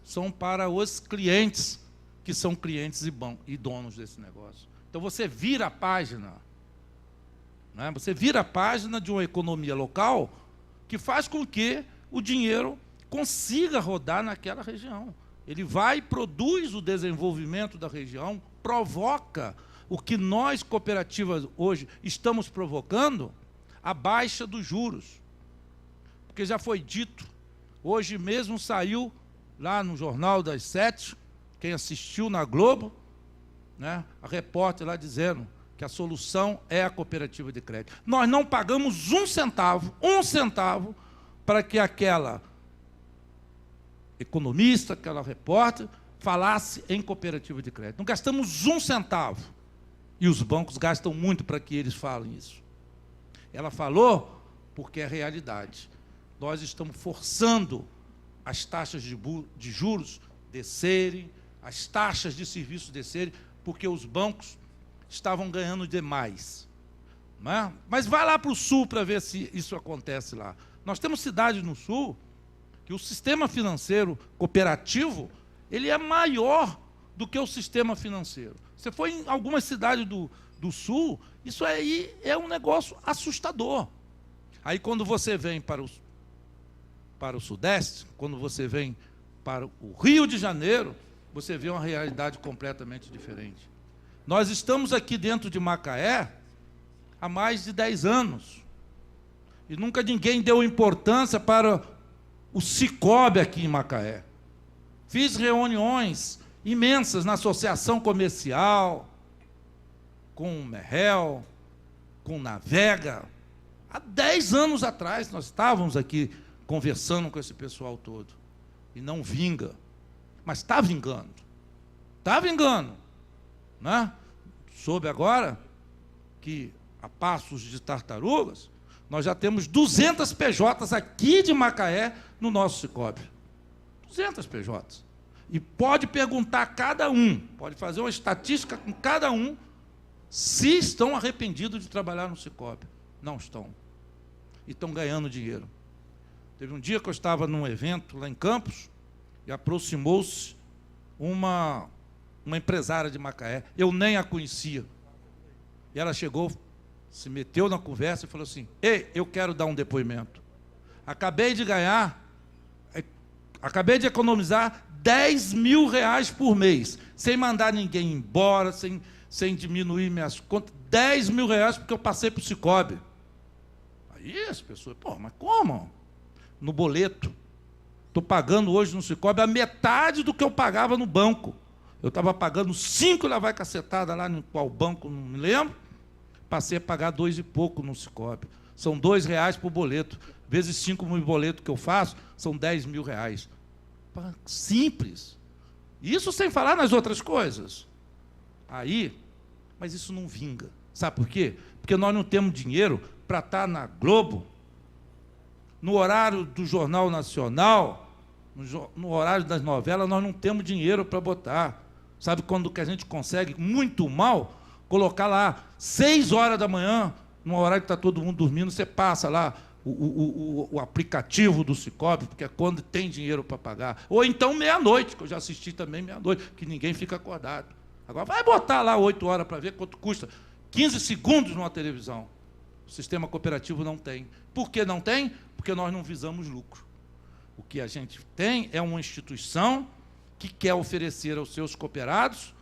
são para os clientes, que são clientes e donos desse negócio. Então você vira a página, né? Você vira a página de uma economia local que faz com que o dinheiro consiga rodar naquela região. Ele vai e produz o desenvolvimento da região, provoca o que nós, cooperativas, hoje estamos provocando, a baixa dos juros. Porque já foi dito, hoje mesmo saiu lá no Jornal das 7, quem assistiu na Globo, né, a repórter lá dizendo que a solução é a cooperativa de crédito. Nós não pagamos um centavo, para que aquela economista, aquela repórter, falasse em cooperativa de crédito. Não gastamos um centavo. E os bancos gastam muito para que eles falem isso. Ela falou porque é realidade. Nós estamos forçando as taxas de juros descerem, as taxas de serviços descerem, porque os bancos estavam ganhando demais. Não é? Mas vai lá para o sul para ver se isso acontece lá. Nós temos cidades no sul que o sistema financeiro cooperativo ele é maior do que o sistema financeiro. Você foi em algumas cidades do sul, isso aí é um negócio assustador. Aí quando você vem para o sudeste, quando você vem para o Rio de Janeiro, você vê uma realidade completamente diferente. Nós estamos aqui dentro de Macaé há mais de 10 anos. E nunca ninguém deu importância para o Cicobi aqui em Macaé. Fiz reuniões imensas na associação comercial, com o Merrell, com o Navega. Há 10 anos atrás nós estávamos aqui conversando com esse pessoal todo. E não vinga. Mas está vingando. Está vingando. Né? Soube agora que, a passos de tartarugas, nós já temos 200 PJs aqui de Macaé no nosso Cicobi. 200 PJs. E pode perguntar a cada um, pode fazer uma estatística com cada um, se estão arrependidos de trabalhar no Cicobi. Não estão. E estão ganhando dinheiro. Teve um dia que eu estava num evento lá em Campos e aproximou-se uma empresária de Macaé. Eu nem a conhecia. E ela chegou, se meteu na conversa e falou assim: ei, eu quero dar um depoimento. Acabei de economizar 10 mil reais por mês, sem mandar ninguém embora, sem diminuir minhas contas, 10 mil reais porque eu passei para o Cicobi. Aí as pessoas, pô, mas como? No boleto. Estou pagando hoje no Cicobi a metade do que eu pagava no banco. Eu estava pagando 5 lá vai cacetada lá no qual banco, não me lembro. Passei a pagar 2 e pouco no Cicobi. São R$2 por boleto. Vezes 5 mil boletos que eu faço, são 10 mil reais. Simples. Isso sem falar nas outras coisas. Aí, mas isso não vinga. Sabe por quê? Porque nós não temos dinheiro para estar na Globo, no horário do Jornal Nacional, no horário das novelas, nós não temos dinheiro para botar. Sabe quando que a gente consegue, muito mal, colocar lá 6 horas da manhã, no horário que está todo mundo dormindo, você passa lá o aplicativo do Cicobi, porque é quando tem dinheiro para pagar. Ou então meia-noite, que eu já assisti também meia-noite, que ninguém fica acordado. Agora vai botar lá 8 horas para ver quanto custa 15 segundos numa televisão. O sistema cooperativo não tem. Por que não tem? Porque nós não visamos lucro. O que a gente tem é uma instituição que quer oferecer aos seus cooperados,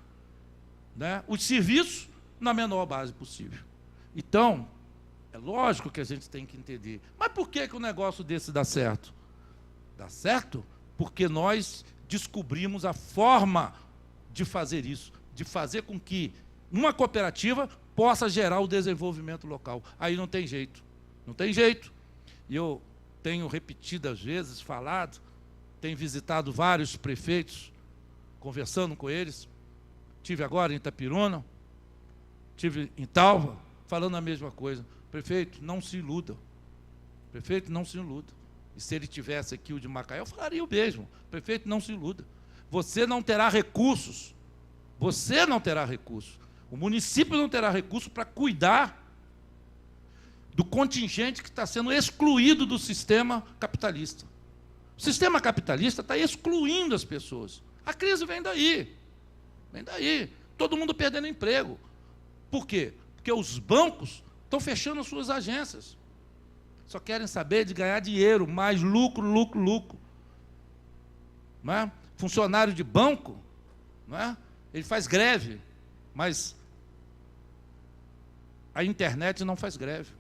né, os serviços na menor base possível. Então, é lógico que a gente tem que entender. Mas por que o negócio desse dá certo? Dá certo porque nós descobrimos a forma de fazer isso, de fazer com que uma cooperativa possa gerar o desenvolvimento local. Aí não tem jeito. Não tem jeito. E eu tenho repetidas vezes falado, tenho visitado vários prefeitos, conversando com eles. Tive agora em Itapiruna, tive em Talva, falando a mesma coisa. Prefeito, não se iluda. Prefeito, não se iluda. E se ele tivesse aqui o de Macaé, eu falaria o mesmo. Prefeito, não se iluda. Você não terá recursos. Você não terá recursos. O município não terá recursos para cuidar do contingente que está sendo excluído do sistema capitalista. O sistema capitalista está excluindo as pessoas. A crise vem daí. Vem daí. Todo mundo perdendo emprego. Por quê? Porque os bancos estão fechando as suas agências. Só querem saber de ganhar dinheiro, mais lucro, lucro, lucro. Não é? Funcionário de banco, não é? Ele faz greve, mas a internet não faz greve.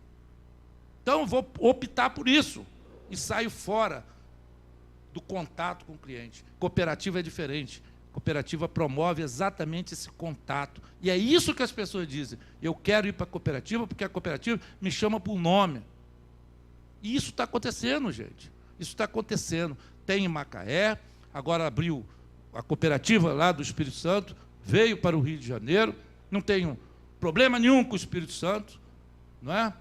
Então, eu vou optar por isso e saio fora do contato com o cliente. Cooperativa é diferente. Cooperativa promove exatamente esse contato. E é isso que as pessoas dizem. Eu quero ir para a cooperativa porque a cooperativa me chama por nome. E isso está acontecendo, gente. Isso está acontecendo. Tem em Macaé, agora abriu a cooperativa lá do Espírito Santo, veio para o Rio de Janeiro, não tenho problema nenhum com o Espírito Santo, não é?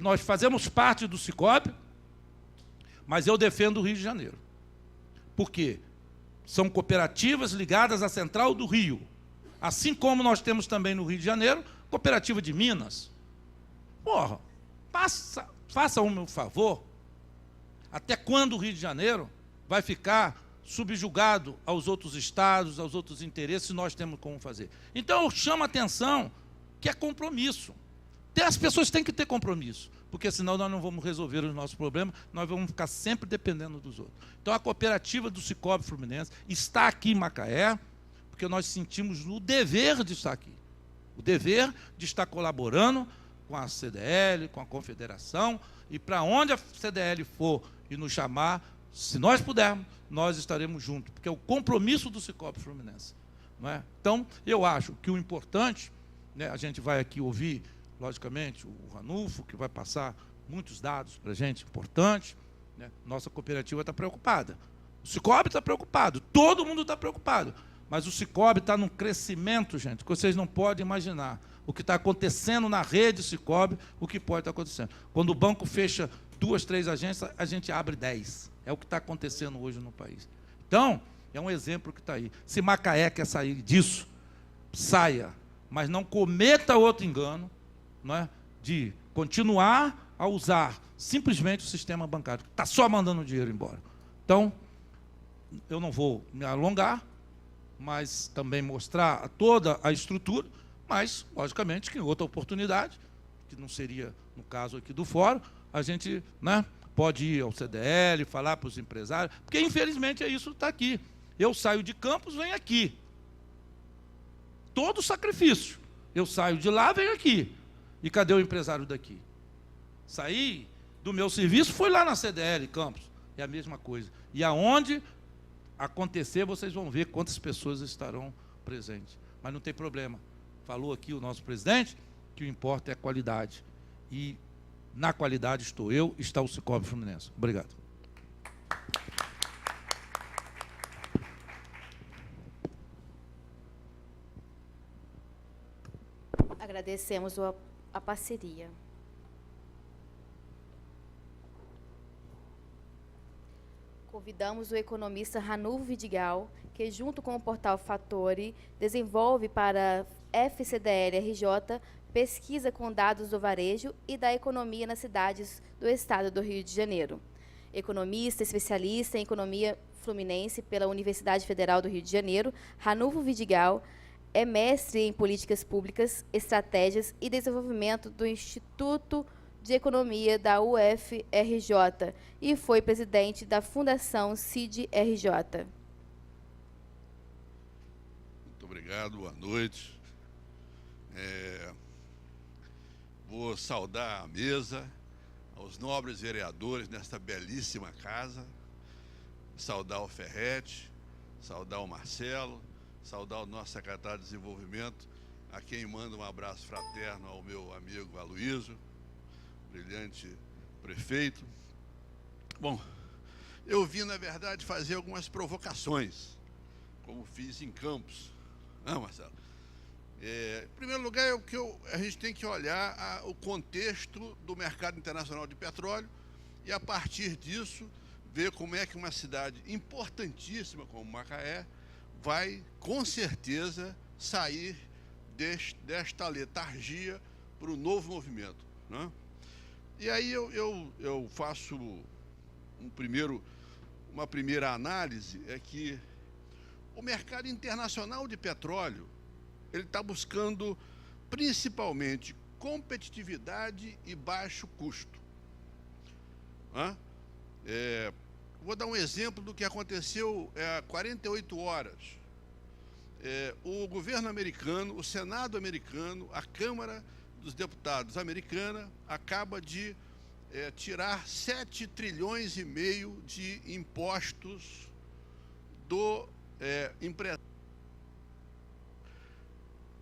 Nós fazemos parte do Sicob, mas eu defendo o Rio de Janeiro. Por quê? São cooperativas ligadas à Central do Rio. Assim como nós temos também no Rio de Janeiro, cooperativa de Minas. Porra, faça um meu favor. Até quando o Rio de Janeiro vai ficar subjugado aos outros estados, aos outros interesses, se nós temos como fazer? Então, eu chamo a atenção que é compromisso. As pessoas têm que ter compromisso, porque senão nós não vamos resolver os nossos problemas, nós vamos ficar sempre dependendo dos outros. Então, a cooperativa do Sicob Fluminense está aqui em Macaé, porque nós sentimos o dever de estar aqui. O dever de estar colaborando com a CDL, com a Confederação, e para onde a CDL for e nos chamar, se nós pudermos, nós estaremos juntos, porque é o compromisso do Sicob Fluminense. Não é? Então, eu acho que o importante, né, a gente vai aqui ouvir, logicamente, o Ranulfo, que vai passar muitos dados para a gente, importantes, né? Nossa cooperativa está preocupada. O Sicob está preocupado, todo mundo está preocupado, mas o Sicob está num crescimento, gente, que vocês não podem imaginar. O que está acontecendo na rede Sicob, o que pode estar acontecendo. Quando o banco fecha 2, 3 agências, a gente abre 10. É o que está acontecendo hoje no país. Então, é um exemplo que está aí. Se Macaé quer sair disso, saia, mas não cometa outro engano, não é? De continuar a usar simplesmente o sistema bancário, que está só mandando dinheiro embora. Então, eu não vou me alongar, mas também mostrar toda a estrutura, mas, logicamente, que em outra oportunidade, que não seria no caso aqui do fórum, a gente, né, pode ir ao CDL, falar para os empresários, porque, infelizmente, é isso que está aqui. Eu saio de Campos, venho aqui. Todo sacrifício. Eu saio de lá, venho aqui. E cadê o empresário daqui? Saí do meu serviço, fui lá na CDL, Campos. É a mesma coisa. E aonde acontecer, vocês vão ver quantas pessoas estarão presentes. Mas não tem problema. Falou aqui o nosso presidente que o importa é a qualidade. E na qualidade estou eu, está o Sicob Fluminense. Obrigado. Agradecemos a parceria. Convidamos o economista Ranulfo Vidigal, que junto com o portal Fattori, desenvolve para FCDL-RJ pesquisa com dados do varejo e da economia nas cidades do estado do Rio de Janeiro. Economista, especialista em economia fluminense pela Universidade Federal do Rio de Janeiro, Ranulfo Vidigal é mestre em políticas públicas, estratégias e desenvolvimento do Instituto de Economia da UFRJ e foi presidente da Fundação CID-RJ. Muito obrigado, boa noite. Vou saudar a mesa, aos nobres vereadores nesta belíssima casa, saudar o Ferretti, saudar o Marcelo, saudar o nosso secretário de Desenvolvimento a quem mando um abraço fraterno ao meu amigo Aloysio, brilhante prefeito. Bom, eu vim, na verdade, fazer algumas provocações, como fiz em Campos. Não, Marcelo? Em primeiro lugar, a gente tem que olhar o contexto do mercado internacional de petróleo e, a partir disso, ver como é que uma cidade importantíssima como Macaé vai, com certeza, sair desta letargia para o novo movimento, né? E aí eu faço uma primeira análise, é que o mercado internacional de petróleo ele está buscando principalmente competitividade e baixo custo. Vou dar um exemplo do que aconteceu há 48 horas. O governo americano, o Senado americano, a Câmara dos Deputados americana acaba de tirar 7 trilhões e meio de impostos do empresário.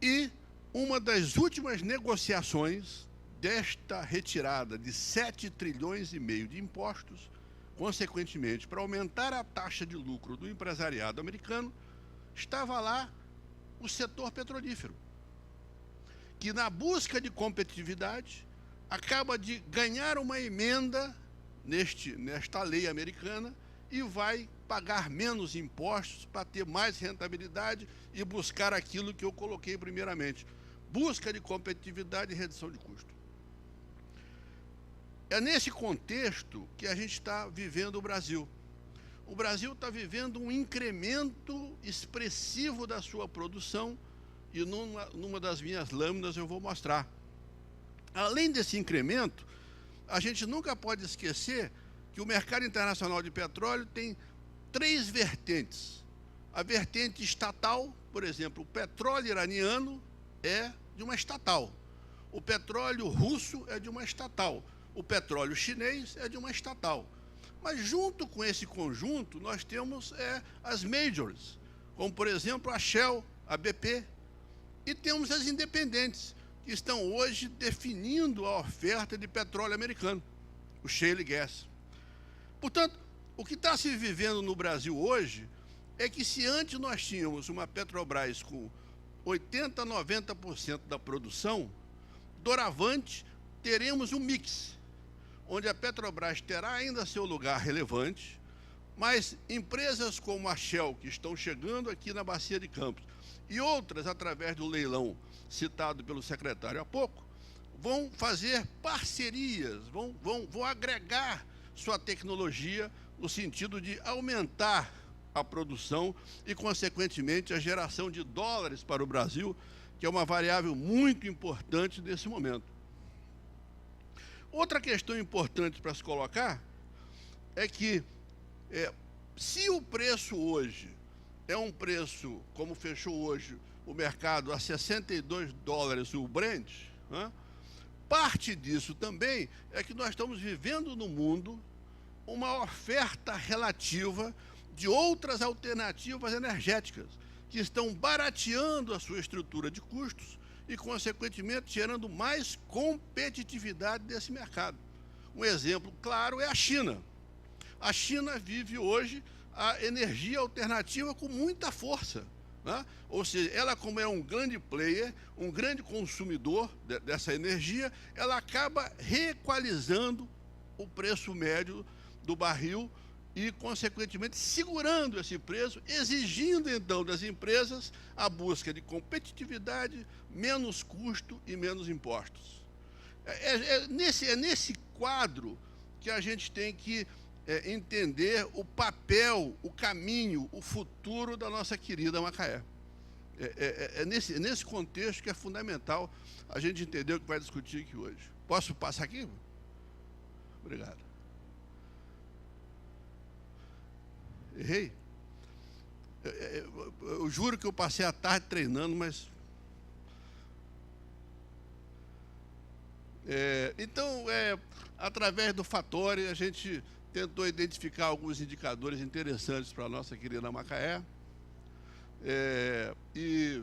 E uma das últimas negociações desta retirada de 7 trilhões e meio de impostos, consequentemente, para aumentar a taxa de lucro do empresariado americano, estava lá o setor petrolífero, que na busca de competitividade acaba de ganhar uma emenda nesta lei americana e vai pagar menos impostos para ter mais rentabilidade e buscar aquilo que eu coloquei primeiramente: busca de competitividade e redução de custo. É nesse contexto que a gente está vivendo o Brasil. O Brasil está vivendo um incremento expressivo da sua produção e numa das minhas lâminas eu vou mostrar. Além desse incremento, a gente nunca pode esquecer que o mercado internacional de petróleo tem 3 vertentes. A vertente estatal, por exemplo, o petróleo iraniano é de uma estatal, o petróleo russo é de uma estatal, o petróleo chinês é de uma estatal. Mas junto com esse conjunto, nós temos as majors, como por exemplo a Shell, a BP, e temos as independentes, que estão hoje definindo a oferta de petróleo americano, o shale gas. Portanto, o que está se vivendo no Brasil hoje é que, se antes nós tínhamos uma Petrobras com 80% a 90% da produção, doravante teremos um mix, onde a Petrobras terá ainda seu lugar relevante, mas empresas como a Shell, que estão chegando aqui na Bacia de Campos, e outras, através do leilão citado pelo secretário há pouco, vão fazer parcerias, vão agregar sua tecnologia no sentido de aumentar a produção e, consequentemente, a geração de dólares para o Brasil, que é uma variável muito importante nesse momento. Outra questão importante para se colocar é que, se o preço hoje é um preço, como fechou hoje o mercado, a 62 dólares o Brent, né? Parte disso também é que nós estamos vivendo no mundo uma oferta relativa de outras alternativas energéticas que estão barateando a sua estrutura de custos e, consequentemente, gerando mais competitividade desse mercado. Um exemplo claro é a China. A China vive hoje a energia alternativa com muita força, né? Ou seja, ela, como é um grande player, um grande consumidor dessa energia, ela acaba reequalizando o preço médio do barril e, consequentemente, segurando esse preço, exigindo, então, das empresas a busca de competitividade, menos custo e menos impostos. É nesse quadro que a gente tem que entender o papel, o caminho, o futuro da nossa querida Macaé. É nesse contexto que é fundamental a gente entender o que vai discutir aqui hoje. Posso passar aqui? Obrigado. Errei? Eu juro que eu passei a tarde treinando, mas... Então, através do Fatore, a gente tentou identificar alguns indicadores interessantes para a nossa querida Macaé. E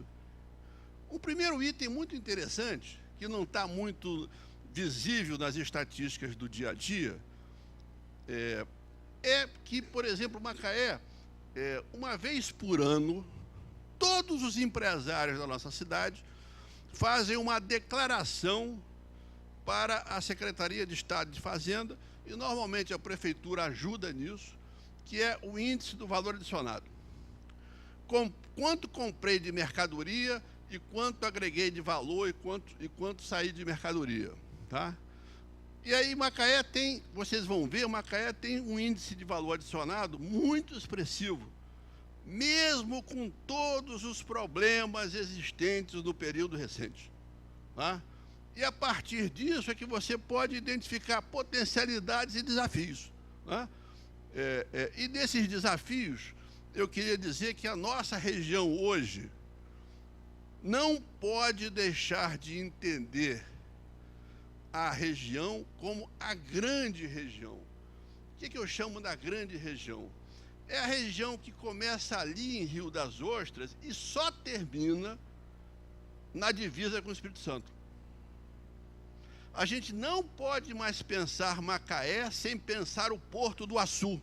Um primeiro item muito interessante, que não está muito visível nas estatísticas do dia a dia, é que, por exemplo, Macaé, uma vez por ano, todos os empresários da nossa cidade fazem uma declaração para a Secretaria de Estado de Fazenda, e normalmente a Prefeitura ajuda nisso, que é o índice do valor adicionado. Quanto comprei de mercadoria e quanto agreguei de valor e quanto saí de mercadoria. Tá? E aí Macaé tem, vocês vão ver, Macaé tem um índice de valor adicionado muito expressivo, mesmo com todos os problemas existentes no período recente. Tá? E a partir disso é que você pode identificar potencialidades e desafios. Tá? E desses desafios, eu queria dizer que a nossa região hoje não pode deixar de entender a região como a grande região. O que eu chamo da grande região? É a região que começa ali em Rio das Ostras e só termina na divisa com o Espírito Santo. A gente não pode mais pensar Macaé sem pensar o Porto do Açu,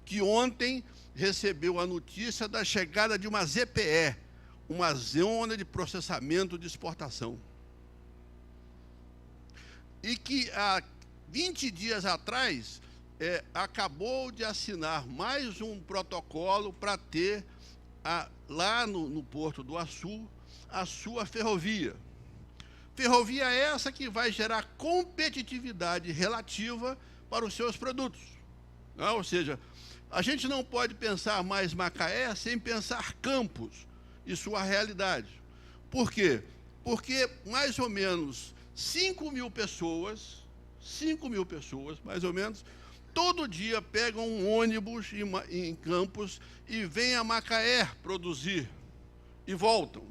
que ontem recebeu a notícia da chegada de uma ZPE, uma zona de processamento de exportação. E que há 20 dias atrás acabou de assinar mais um protocolo para ter lá no Porto do Açu a sua ferrovia. Ferrovia essa que vai gerar competitividade relativa para os seus produtos. Não? Ou seja, a gente não pode pensar mais Macaé sem pensar Campos e sua realidade. Por quê? Porque mais ou menos 5 mil pessoas, mais ou menos, todo dia pegam um ônibus em Campos e vêm a Macaé produzir e voltam.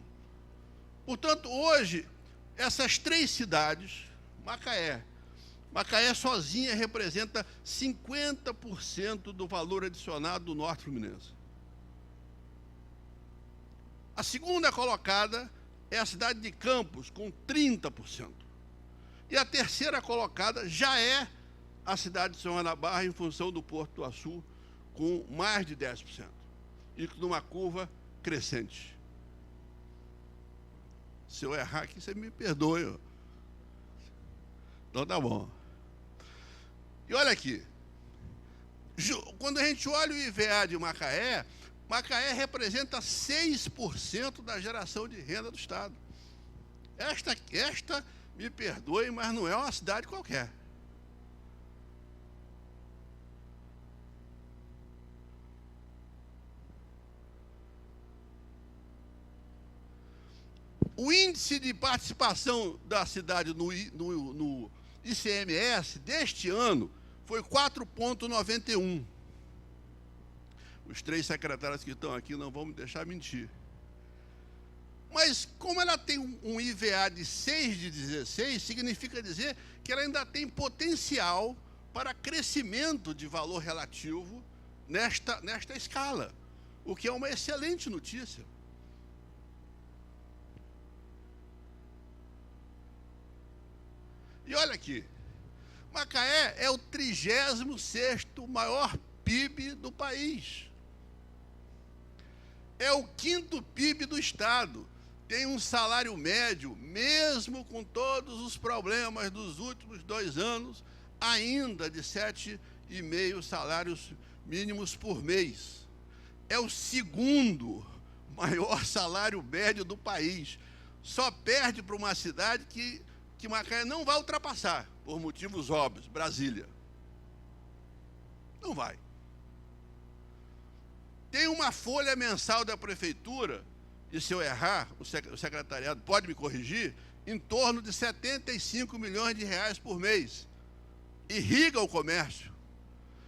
Portanto, hoje, essas 3 cidades, Macaé sozinha representa 50% do valor adicionado do Norte Fluminense. A segunda colocada é a cidade de Campos, com 30%. E a terceira colocada já é a cidade de São João da Barra, em função do Porto do Açu, com mais de 10%. E numa curva crescente. Se eu errar aqui, você me perdoe. Então tá bom. E olha aqui. Quando a gente olha o IVA de Macaé, Macaé representa 6% da geração de renda do Estado. Esta, me perdoe, mas não é uma cidade qualquer. O índice de participação da cidade no ICMS deste ano foi 4,91. Os 3 secretários que estão aqui não vão me deixar mentir. Mas, como ela tem um IVA de 6 de 16, significa dizer que ela ainda tem potencial para crescimento de valor relativo nesta escala, o que é uma excelente notícia. E olha aqui, Macaé é o 36º maior PIB do país. É o 5º PIB do Estado. Tem um salário médio, mesmo com todos os problemas dos últimos 2 anos, ainda de 7,5 salários mínimos por mês. É o 2º maior salário médio do país. Só perde para uma cidade que Macaé não vai ultrapassar, por motivos óbvios, Brasília. Não vai. Tem uma folha mensal da prefeitura, e se eu errar, o secretariado pode me corrigir, em torno de 75 milhões de reais por mês. Irriga o comércio.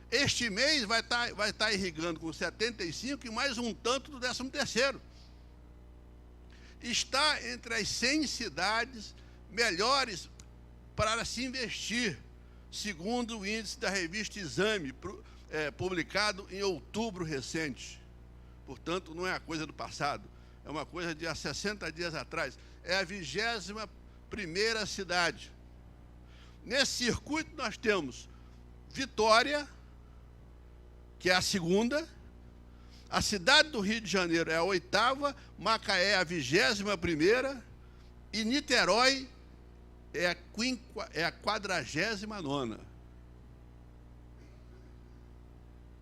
Este mês vai estar irrigando com 75 e mais um tanto do 13º. Está entre as 100 cidades melhores para se investir, segundo o índice da revista Exame, publicado em outubro recente. Portanto, não é a coisa do passado, é uma coisa de há 60 dias atrás. É a 21ª cidade. Nesse circuito nós temos Vitória, que é a 2ª, a cidade do Rio de Janeiro é a 8ª, Macaé a 21ª e Niterói é a 49ª.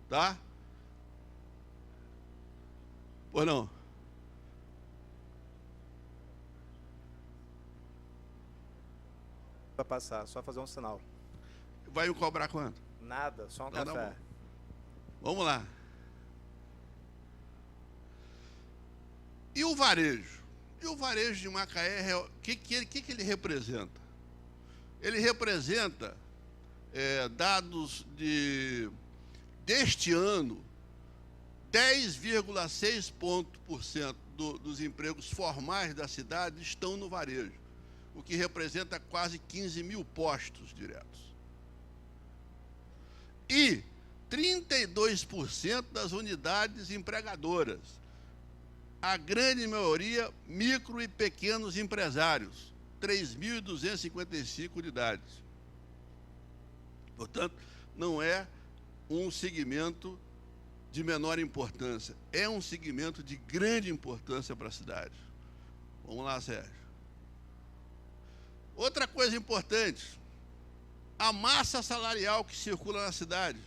Tá? Pois não? Vai passar, só fazer um sinal. Vai me cobrar quanto? Nada, só um Não, café. não. Vamos lá. E o varejo? E o varejo de Macaé, o que ele representa? Ele representa dados deste ano, 10,6% dos empregos formais da cidade estão no varejo, o que representa quase 15 mil postos diretos. E 32% das unidades empregadoras, a grande maioria micro e pequenos empresários, 3.255 unidades. Portanto, não é um segmento de menor importância, é um segmento de grande importância para a cidade. Vamos lá, Sérgio. Outra coisa importante, a massa salarial que circula na cidade,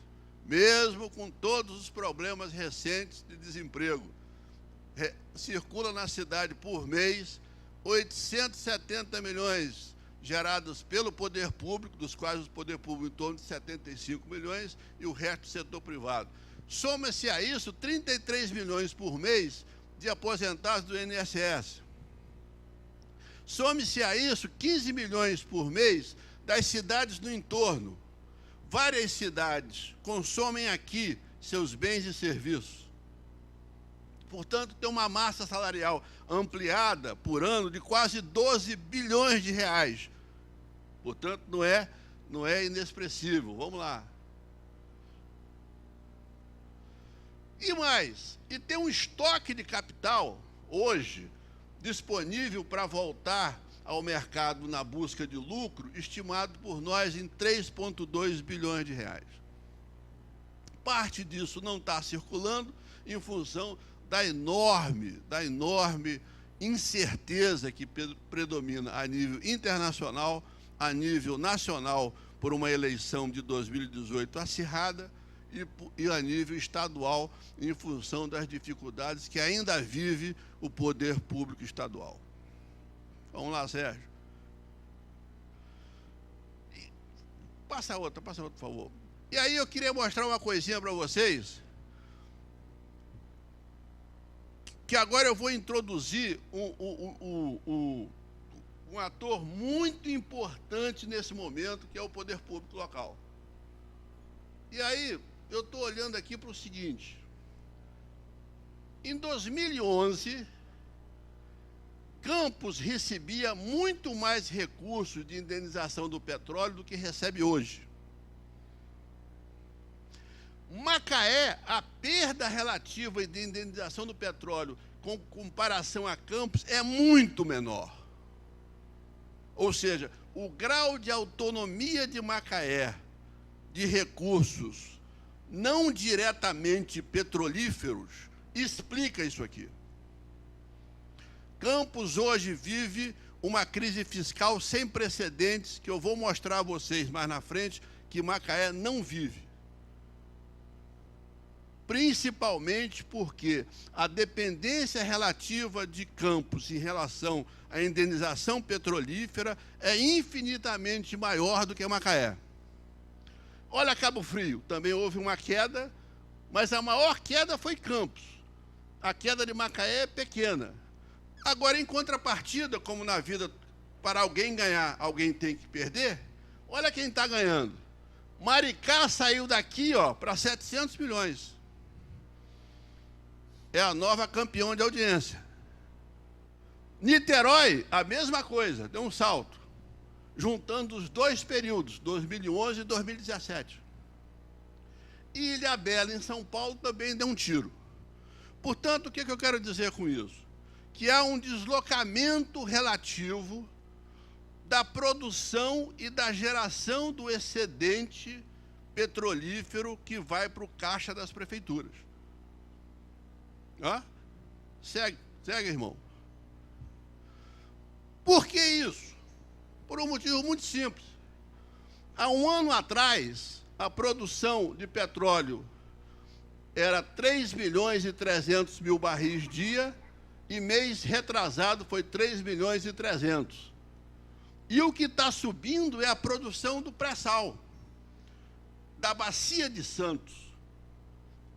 mesmo com todos os problemas recentes de desemprego, circula na cidade por mês 870 milhões gerados pelo poder público, dos quais o poder público em torno de 75 milhões e o resto do setor privado. Soma-se a isso 33 milhões por mês de aposentados do INSS. Some-se a isso 15 milhões por mês das cidades do entorno. Várias cidades consomem aqui seus bens e serviços. Portanto, tem uma massa salarial ampliada por ano de quase 12 bilhões de reais. Portanto, não é inexpressivo. Vamos lá. E mais, e tem um estoque de capital, hoje, disponível para voltar ao mercado na busca de lucro, estimado por nós em 3,2 bilhões de reais. Parte disso não está circulando em função da enorme incerteza que predomina a nível internacional, a nível nacional, por uma eleição de 2018 acirrada, e a nível estadual, em função das dificuldades que ainda vive o poder público estadual. Vamos lá, Sérgio. Passa outra, por favor. E aí eu queria mostrar uma coisinha para vocês, que agora eu vou introduzir um ator muito importante nesse momento, que é o poder público local. E aí, eu estou olhando aqui para o seguinte: em 2011, Campos recebia muito mais recursos de indenização do petróleo do que recebe hoje. Macaé, a perda relativa de indenização do petróleo com comparação a Campos é muito menor. Ou seja, o grau de autonomia de Macaé de recursos não diretamente petrolíferos explica isso aqui. Campos hoje vive uma crise fiscal sem precedentes, que eu vou mostrar a vocês mais na frente, que Macaé não vive. Principalmente porque a dependência relativa de Campos em relação à indenização petrolífera é infinitamente maior do que Macaé. Olha Cabo Frio, também houve uma queda, mas a maior queda foi Campos. A queda de Macaé é pequena. Agora, em contrapartida, como na vida, para alguém ganhar, alguém tem que perder, olha quem está ganhando. Maricá saiu daqui para 700 milhões. É a nova campeã de audiência. Niterói, a mesma coisa, deu um salto, juntando os dois períodos, 2011 e 2017. E Ilhabela, em São Paulo, também deu um tiro. Portanto, o que eu quero dizer com isso? que há um deslocamento relativo da produção e da geração do excedente petrolífero que vai para o caixa das prefeituras. Segue, irmão. Por que isso? Por um motivo muito simples. Há um ano atrás, a produção de petróleo era 3 milhões e 300 mil barris dia, e mês retrasado foi 3 milhões e 300. E o que está subindo é a produção do pré-sal, da Bacia de Santos.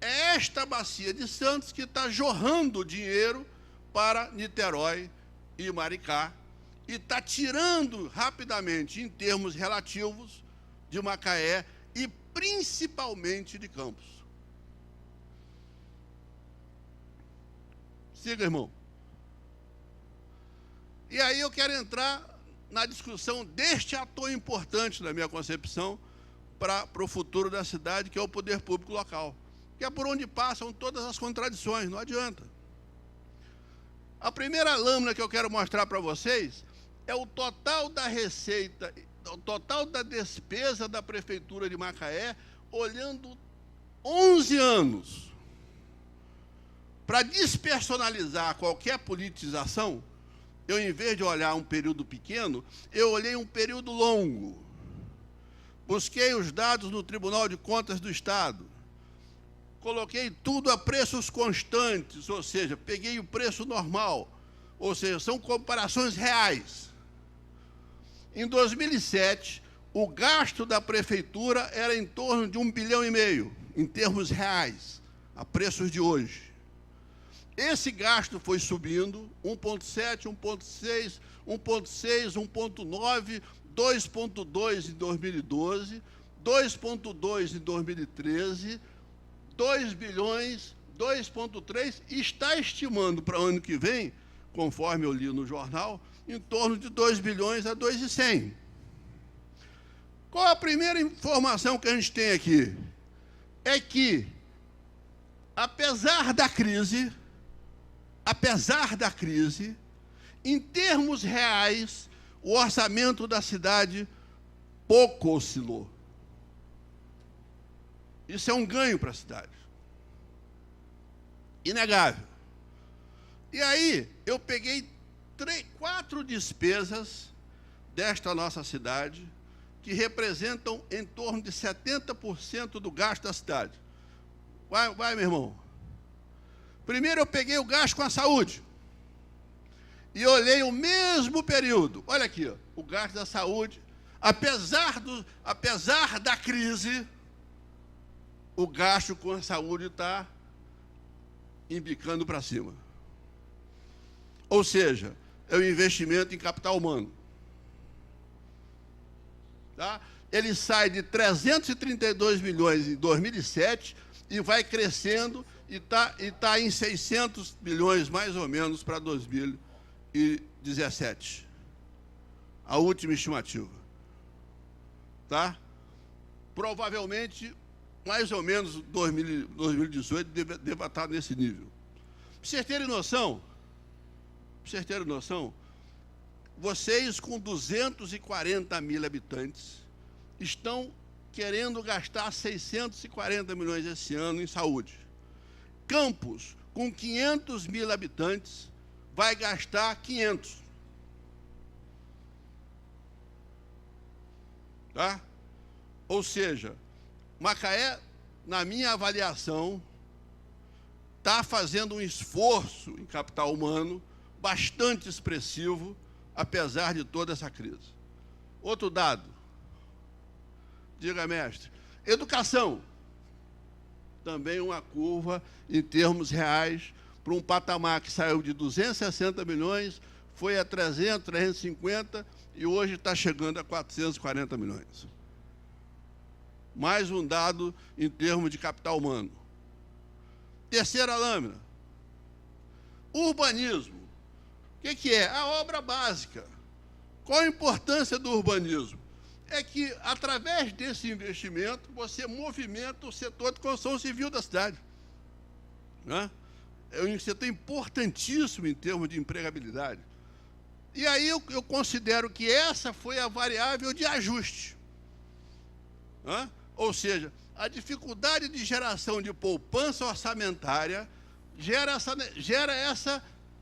É esta Bacia de Santos que está jorrando dinheiro para Niterói e Maricá, e está tirando rapidamente, em termos relativos, de Macaé e principalmente de Campos. Siga, irmão. E aí eu quero entrar na discussão deste ator importante, na minha concepção, para o futuro da cidade, que é o poder público local, que é por onde passam todas as contradições, não adianta. A primeira lâmina que eu quero mostrar para vocês é o total da receita, o total da despesa da Prefeitura de Macaé, olhando 11 anos. Para despersonalizar qualquer politização, eu, em vez de olhar um período pequeno, eu olhei um período longo. Busquei os dados no Tribunal de Contas do Estado. Coloquei tudo a preços constantes, ou seja, peguei o preço normal, ou seja, são comparações reais. Em 2007, o gasto da Prefeitura era em torno de 1,5 bilhão, em termos reais, a preços de hoje. Esse gasto foi subindo, 1,7, 1,6, 1,6, 1,9, 2,2 em 2012, 2,2 em 2013, 2 bilhões, 2,3, e está estimando para o ano que vem, conforme eu li no jornal, em torno de 2 bilhões a 2,100. Qual a primeira informação que a gente tem aqui? É que, apesar da crise, em termos reais, o orçamento da cidade pouco oscilou. Isso é um ganho para a cidade. Inegável. E aí, eu peguei 4 despesas desta nossa cidade, que representam em torno de 70% do gasto da cidade. Vai, meu irmão. Primeiro eu peguei o gasto com a saúde. E olhei o mesmo período. Olha aqui, ó, o gasto da saúde. Apesar da crise, o gasto com a saúde está embicando para cima. Ou seja, é o investimento em capital humano. Tá? Ele sai de 332 milhões em 2007 e vai crescendo e tá em 600 bilhões, mais ou menos, para 2017. A última estimativa. Tá? Provavelmente, mais ou menos, 2018 deva estar nesse nível. Para vocês terem noção, vocês com 240 mil habitantes estão querendo gastar 640 milhões esse ano em saúde. Campos, com 500 mil habitantes, vai gastar 500. Tá? Ou seja, Macaé, na minha avaliação, está fazendo um esforço em capital humano bastante expressivo, apesar de toda essa crise. Outro dado. Diga, mestre. Educação. Também uma curva, em termos reais, para um patamar que saiu de 260 milhões, foi a 300, 350, e hoje está chegando a 440 milhões. Mais um dado em termos de capital humano. Terceira lâmina. Urbanismo. O que é? A obra básica. Qual a importância do urbanismo? É que, através desse investimento, você movimenta o setor de construção civil da cidade. Né? é um setor importantíssimo em termos de empregabilidade. E aí eu considero que essa foi a variável de ajuste. Ou seja, a dificuldade de geração de poupança orçamentária gera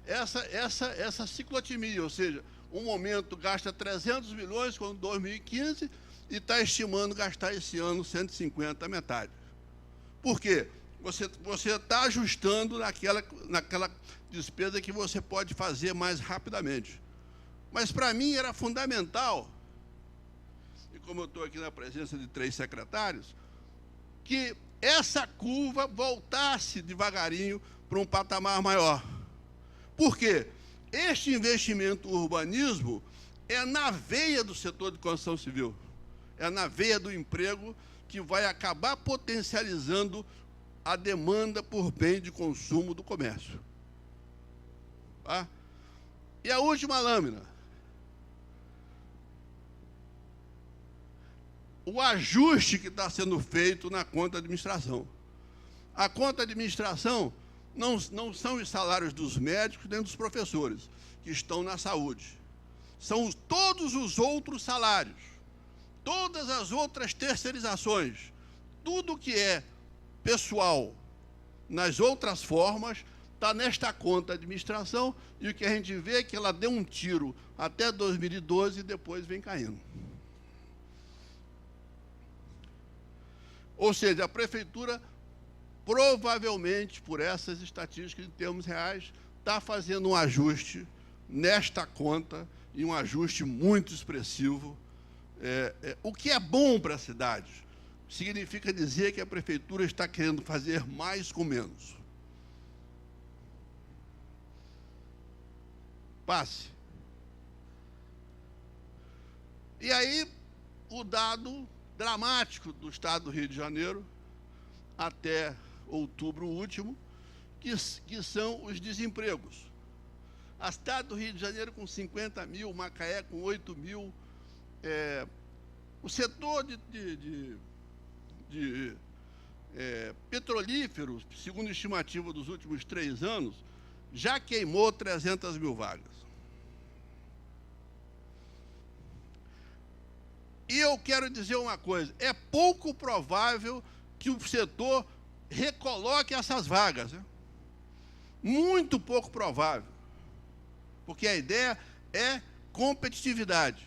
essa ciclotimia, ou seja, um momento gasta 300 milhões quando 2015 e está estimando gastar esse ano 150, a metade. Por quê? Você está ajustando naquela despesa que você pode fazer mais rapidamente. Mas, para mim, era fundamental, e como eu estou aqui na presença de 3 secretários, que essa curva voltasse devagarinho para um patamar maior. Por quê? Este investimento urbanismo é na veia do setor de construção civil, é na veia do emprego que vai acabar potencializando a demanda por bem de consumo do comércio. Tá? E a última lâmina. O ajuste que está sendo feito na conta de administração. A conta de administração não são os salários dos médicos nem dos professores que estão na saúde. São todos os outros salários, todas as outras terceirizações, tudo que é pessoal nas outras formas está nesta conta de administração, e o que a gente vê é que ela deu um tiro até 2012 e depois vem caindo. Ou seja, a prefeitura, provavelmente, por essas estatísticas em termos reais, está fazendo um ajuste nesta conta, e um ajuste muito expressivo, o que é bom para a cidade. Significa dizer que a prefeitura está querendo fazer mais com menos. Passe. E aí, o dado dramático do estado do Rio de Janeiro, até outubro último, que são os desempregos. A cidade do Rio de Janeiro com 50 mil, Macaé com 8 mil, o setor de petrolíferos, segundo a estimativa dos últimos 3 anos, já queimou 300 mil vagas. E eu quero dizer uma coisa, é pouco provável que o setor recoloque essas vagas. Né? Muito pouco provável. Porque a ideia é competitividade.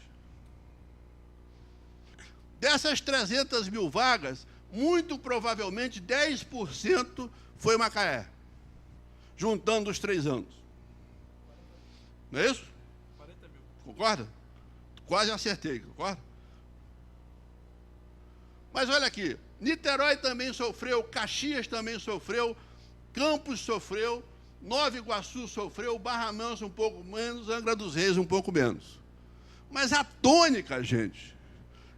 Dessas 300 mil vagas, muito provavelmente 10% foi Macaé, juntando os 3 anos. Não é isso? 40 mil. Concorda? Quase acertei, concorda? Mas olha aqui, Niterói também sofreu, Caxias também sofreu, Campos sofreu, Nova Iguaçu sofreu, Barra Mansa um pouco menos, Angra dos Reis um pouco menos. Mas a tônica, gente,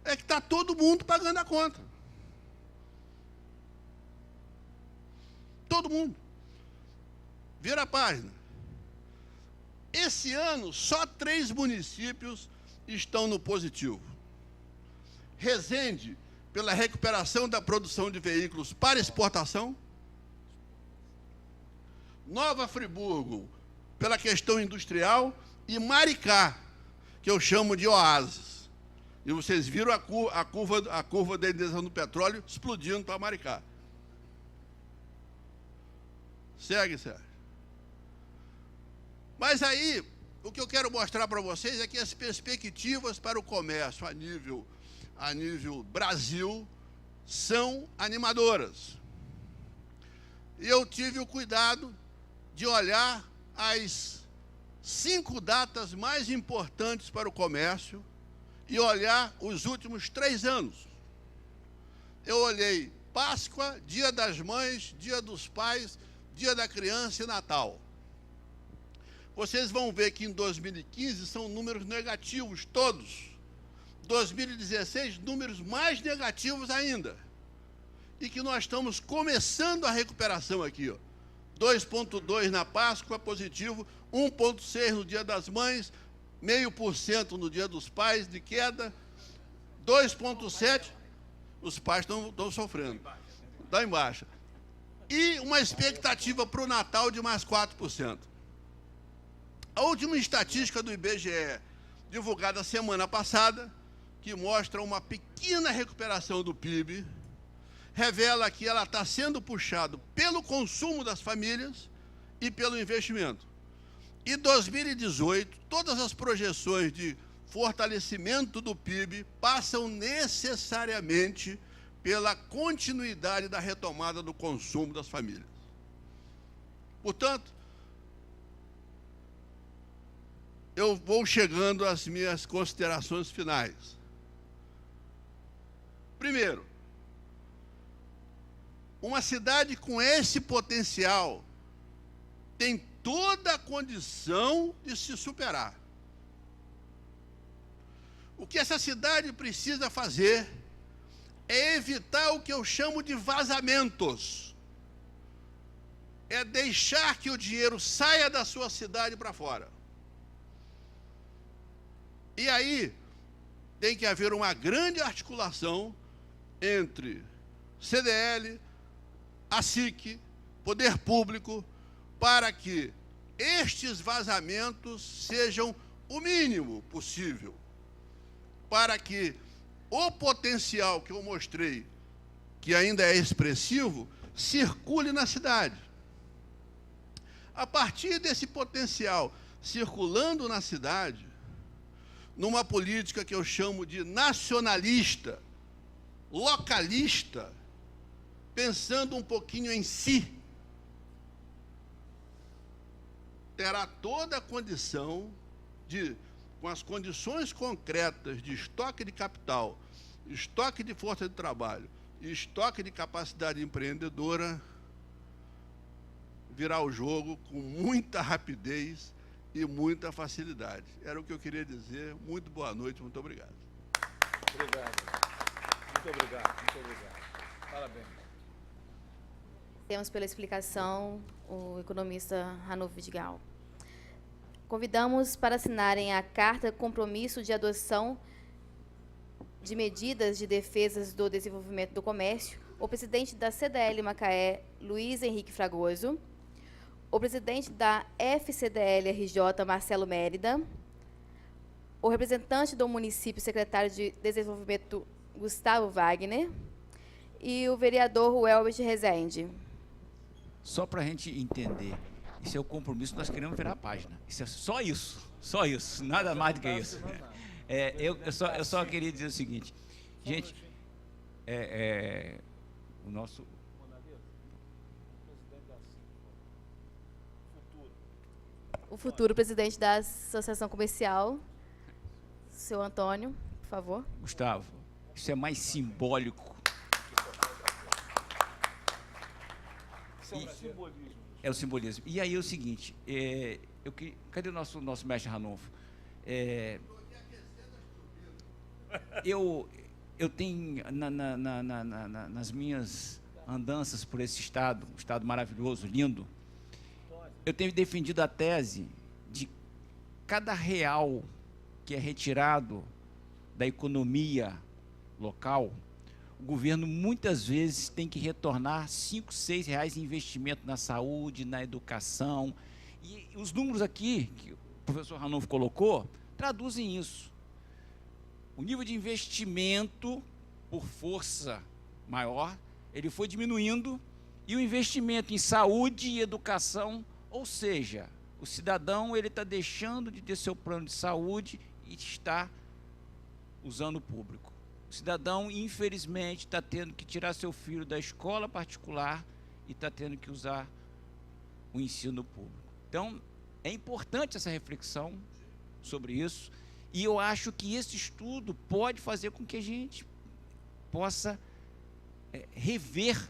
é que está todo mundo pagando a conta. Todo mundo. Vira a página. Esse ano, só 3 municípios estão no positivo. Resende, pela recuperação da produção de veículos para exportação. Nova Friburgo, pela questão industrial. E Maricá, que eu chamo de oásis. E vocês viram a curva da indenização do petróleo explodindo para Maricá. Segue, Sérgio. Mas aí, o que eu quero mostrar para vocês é que as perspectivas para o comércio a nível Brasil são animadoras. E eu tive o cuidado de olhar as 5 datas mais importantes para o comércio e olhar os últimos 3 anos. Eu olhei Páscoa, Dia das Mães, Dia dos Pais, Dia da Criança e Natal. Vocês vão ver que em 2015 são números negativos todos. 2016, números mais negativos ainda. E que nós estamos começando a recuperação aqui, ó. 2,2 na Páscoa, positivo, 1,6 no Dia das Mães, 0,5% no Dia dos Pais, de queda, 2,7, os pais estão sofrendo, está em baixa. e uma expectativa para o Natal de mais 4%. A última estatística do IBGE, divulgada semana passada, que mostra uma pequena recuperação do PIB, revela que ela está sendo puxada pelo consumo das famílias e pelo investimento. Em 2018, todas as projeções de fortalecimento do PIB passam necessariamente pela continuidade da retomada do consumo das famílias. Portanto, eu vou chegando às minhas considerações finais. Primeiro, uma cidade com esse potencial tem toda a condição de se superar. O que essa cidade precisa fazer é evitar o que eu chamo de vazamentos. É deixar que o dinheiro saia da sua cidade para fora. E aí tem que haver uma grande articulação entre CDL, a SIC, poder público, para que estes vazamentos sejam o mínimo possível, para que o potencial que eu mostrei, que ainda é expressivo, circule na cidade. A partir desse potencial circulando na cidade, numa política que eu chamo de nacionalista, localista, pensando um pouquinho em si, terá toda a condição de, com as condições concretas de estoque de capital, estoque de força de trabalho e estoque de capacidade empreendedora, virar o jogo com muita rapidez e muita facilidade. Era o que eu queria dizer. Muito boa noite, muito obrigado. Obrigado. Muito obrigado, muito obrigado. Parabéns. Temos pela explicação o economista Ranulfo Vidigal. Convidamos para assinarem a Carta Compromisso de Adoção de Medidas de Defesa do Desenvolvimento do Comércio, o presidente da CDL Macaé, Luiz Henrique Fragoso, o presidente da FCDL-RJ, Marcelo Mérida, o representante do município, secretário de Desenvolvimento, Gustavo Wagner, e o vereador Welbert Rezende. Só para a gente entender, isso é o compromisso, nós queremos virar a página. Isso é só isso, nada mais do que isso. Eu só queria dizer o seguinte, gente, o nosso... O futuro presidente da Associação Comercial, seu Antônio, por favor. Gustavo, isso é mais simbólico. Isso é um simbolismo. É o simbolismo. E aí é o seguinte, cadê o nosso mestre Ranulfo? Eu tenho, nas minhas andanças por esse estado, um estado maravilhoso, lindo, eu tenho defendido a tese de cada real que é retirado da economia local, o governo muitas vezes tem que retornar 5, 6 reais em investimento na saúde, na educação. E os números aqui, que o professor Ranulfo colocou, traduzem isso. O nível de investimento por força maior, ele foi diminuindo, e o investimento em saúde e educação, ou seja, o cidadão ele está deixando de ter seu plano de saúde e está usando o público. O cidadão, infelizmente, está tendo que tirar seu filho da escola particular e está tendo que usar o ensino público. Então, é importante essa reflexão sobre isso, e eu acho que esse estudo pode fazer com que a gente possa rever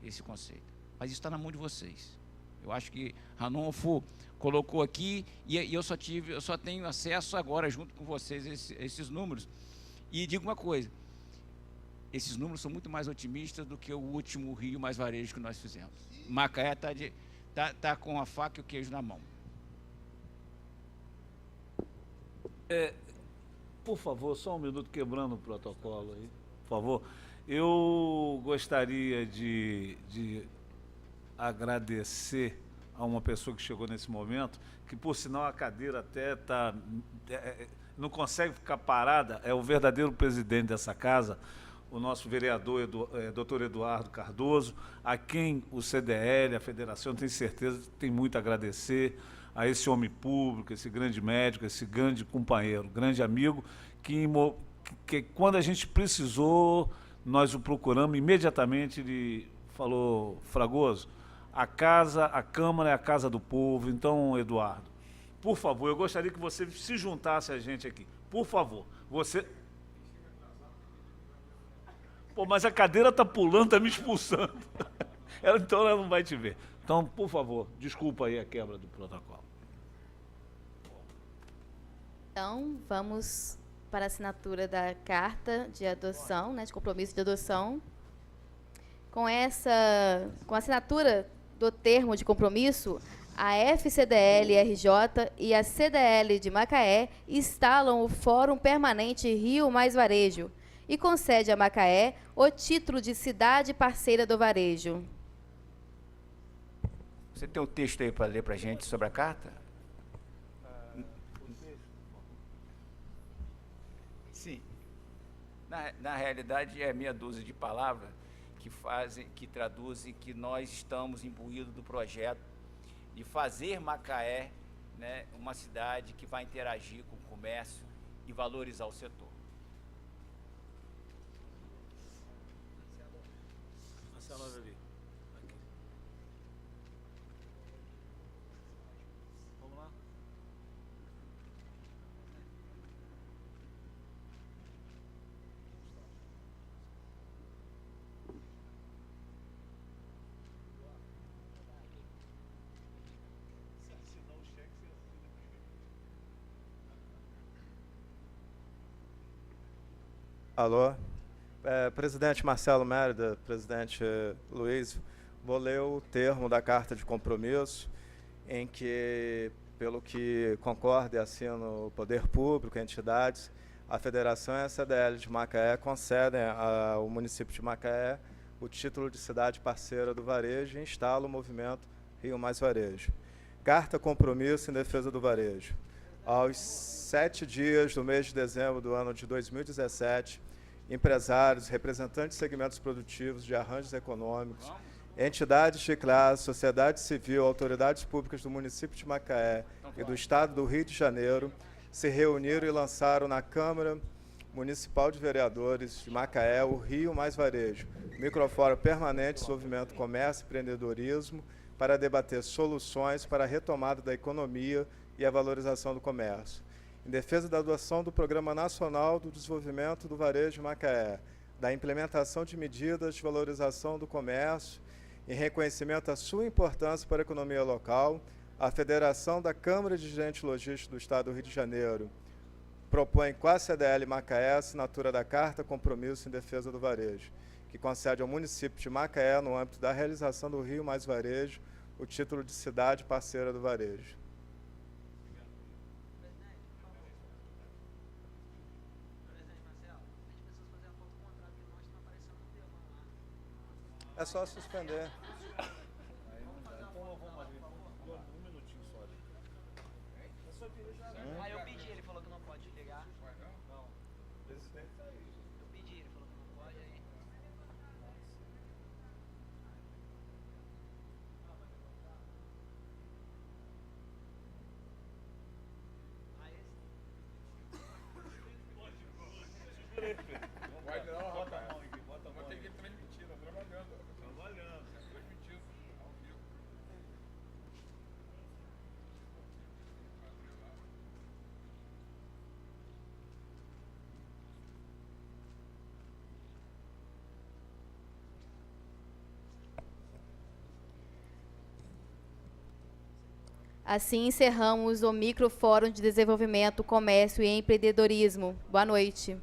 esse conceito. Mas isso está na mão de vocês. Eu acho que Ranulfo colocou aqui, e eu só tenho acesso agora, junto com vocês, a esses números. E digo uma coisa, esses números são muito mais otimistas do que o último Rio Mais Varejo que nós fizemos. Macaé está com a faca e o queijo na mão. Por favor, só um minuto, quebrando o protocolo aí, por favor. Eu gostaria de agradecer a uma pessoa que chegou nesse momento, que por sinal a cadeira até está... não consegue ficar parada, é o verdadeiro presidente dessa casa, o nosso vereador, doutor Eduardo Cardoso, a quem o CDL, a Federação, tem certeza que tem muito a agradecer, a esse homem público, esse grande médico, esse grande companheiro, grande amigo, que quando a gente precisou, nós o procuramos imediatamente. Ele falou: Fragoso, a Câmara é a casa do povo. Então, Eduardo, por favor, eu gostaria que você se juntasse a gente aqui. Por favor, você... Pô, mas a cadeira está pulando, está me expulsando. Então ela não vai te ver. Então, por favor, desculpa aí a quebra do protocolo. Então, vamos para a assinatura da carta de adoção, né, de compromisso de adoção. Com a assinatura do termo de compromisso, a FCDL-RJ e a CDL de Macaé instalam o Fórum Permanente Rio Mais Varejo e concede a Macaé o título de cidade parceira do varejo. Você tem o texto aí para ler para a gente sobre a carta? Sim. Na realidade, é meia dúzia de palavras que traduzem que nós estamos imbuídos do projeto de fazer Macaé, né, uma cidade que vai interagir com o comércio e valorizar o setor. Vamos lá. Alô? Presidente Marcelo Mérida, presidente Luiz, vou ler o termo da carta de compromisso, em que, pelo que concorda e assina o Poder Público, entidades, a Federação e a CDL de Macaé concedem ao município de Macaé o título de cidade parceira do varejo e instala o movimento Rio Mais Varejo. Carta compromisso em defesa do varejo. Aos 7 dias do mês de dezembro do ano de 2017, empresários, representantes de segmentos produtivos, de arranjos econômicos, entidades de classe, sociedade civil, autoridades públicas do município de Macaé e do estado do Rio de Janeiro se reuniram e lançaram na Câmara Municipal de Vereadores de Macaé o Rio Mais Varejo, microfórum permanente de desenvolvimento, comércio e empreendedorismo, para debater soluções para a retomada da economia e a valorização do comércio. Em defesa da adoção do Programa Nacional do Desenvolvimento do Varejo de Macaé, da implementação de medidas de valorização do comércio, em reconhecimento à sua importância para a economia local, a Federação da Câmara de Dirigentes Logísticos do Estado do Rio de Janeiro propõe com a CDL Macaé a assinatura da Carta Compromisso em Defesa do Varejo, que concede ao município de Macaé, no âmbito da realização do Rio Mais Varejo, o título de cidade parceira do varejo. É só suspender. Aí eu pedi, ele falou que não pode ligar. Não. Eu pedi, ele falou que não pode, aí. Vai não, bota a mão aqui, bota a mão. Tem que transmitir, tá trabalhando. Trabalhando, transmitindo ao vivo. Assim encerramos o Microfórum de Desenvolvimento, Comércio e Empreendedorismo. Boa noite.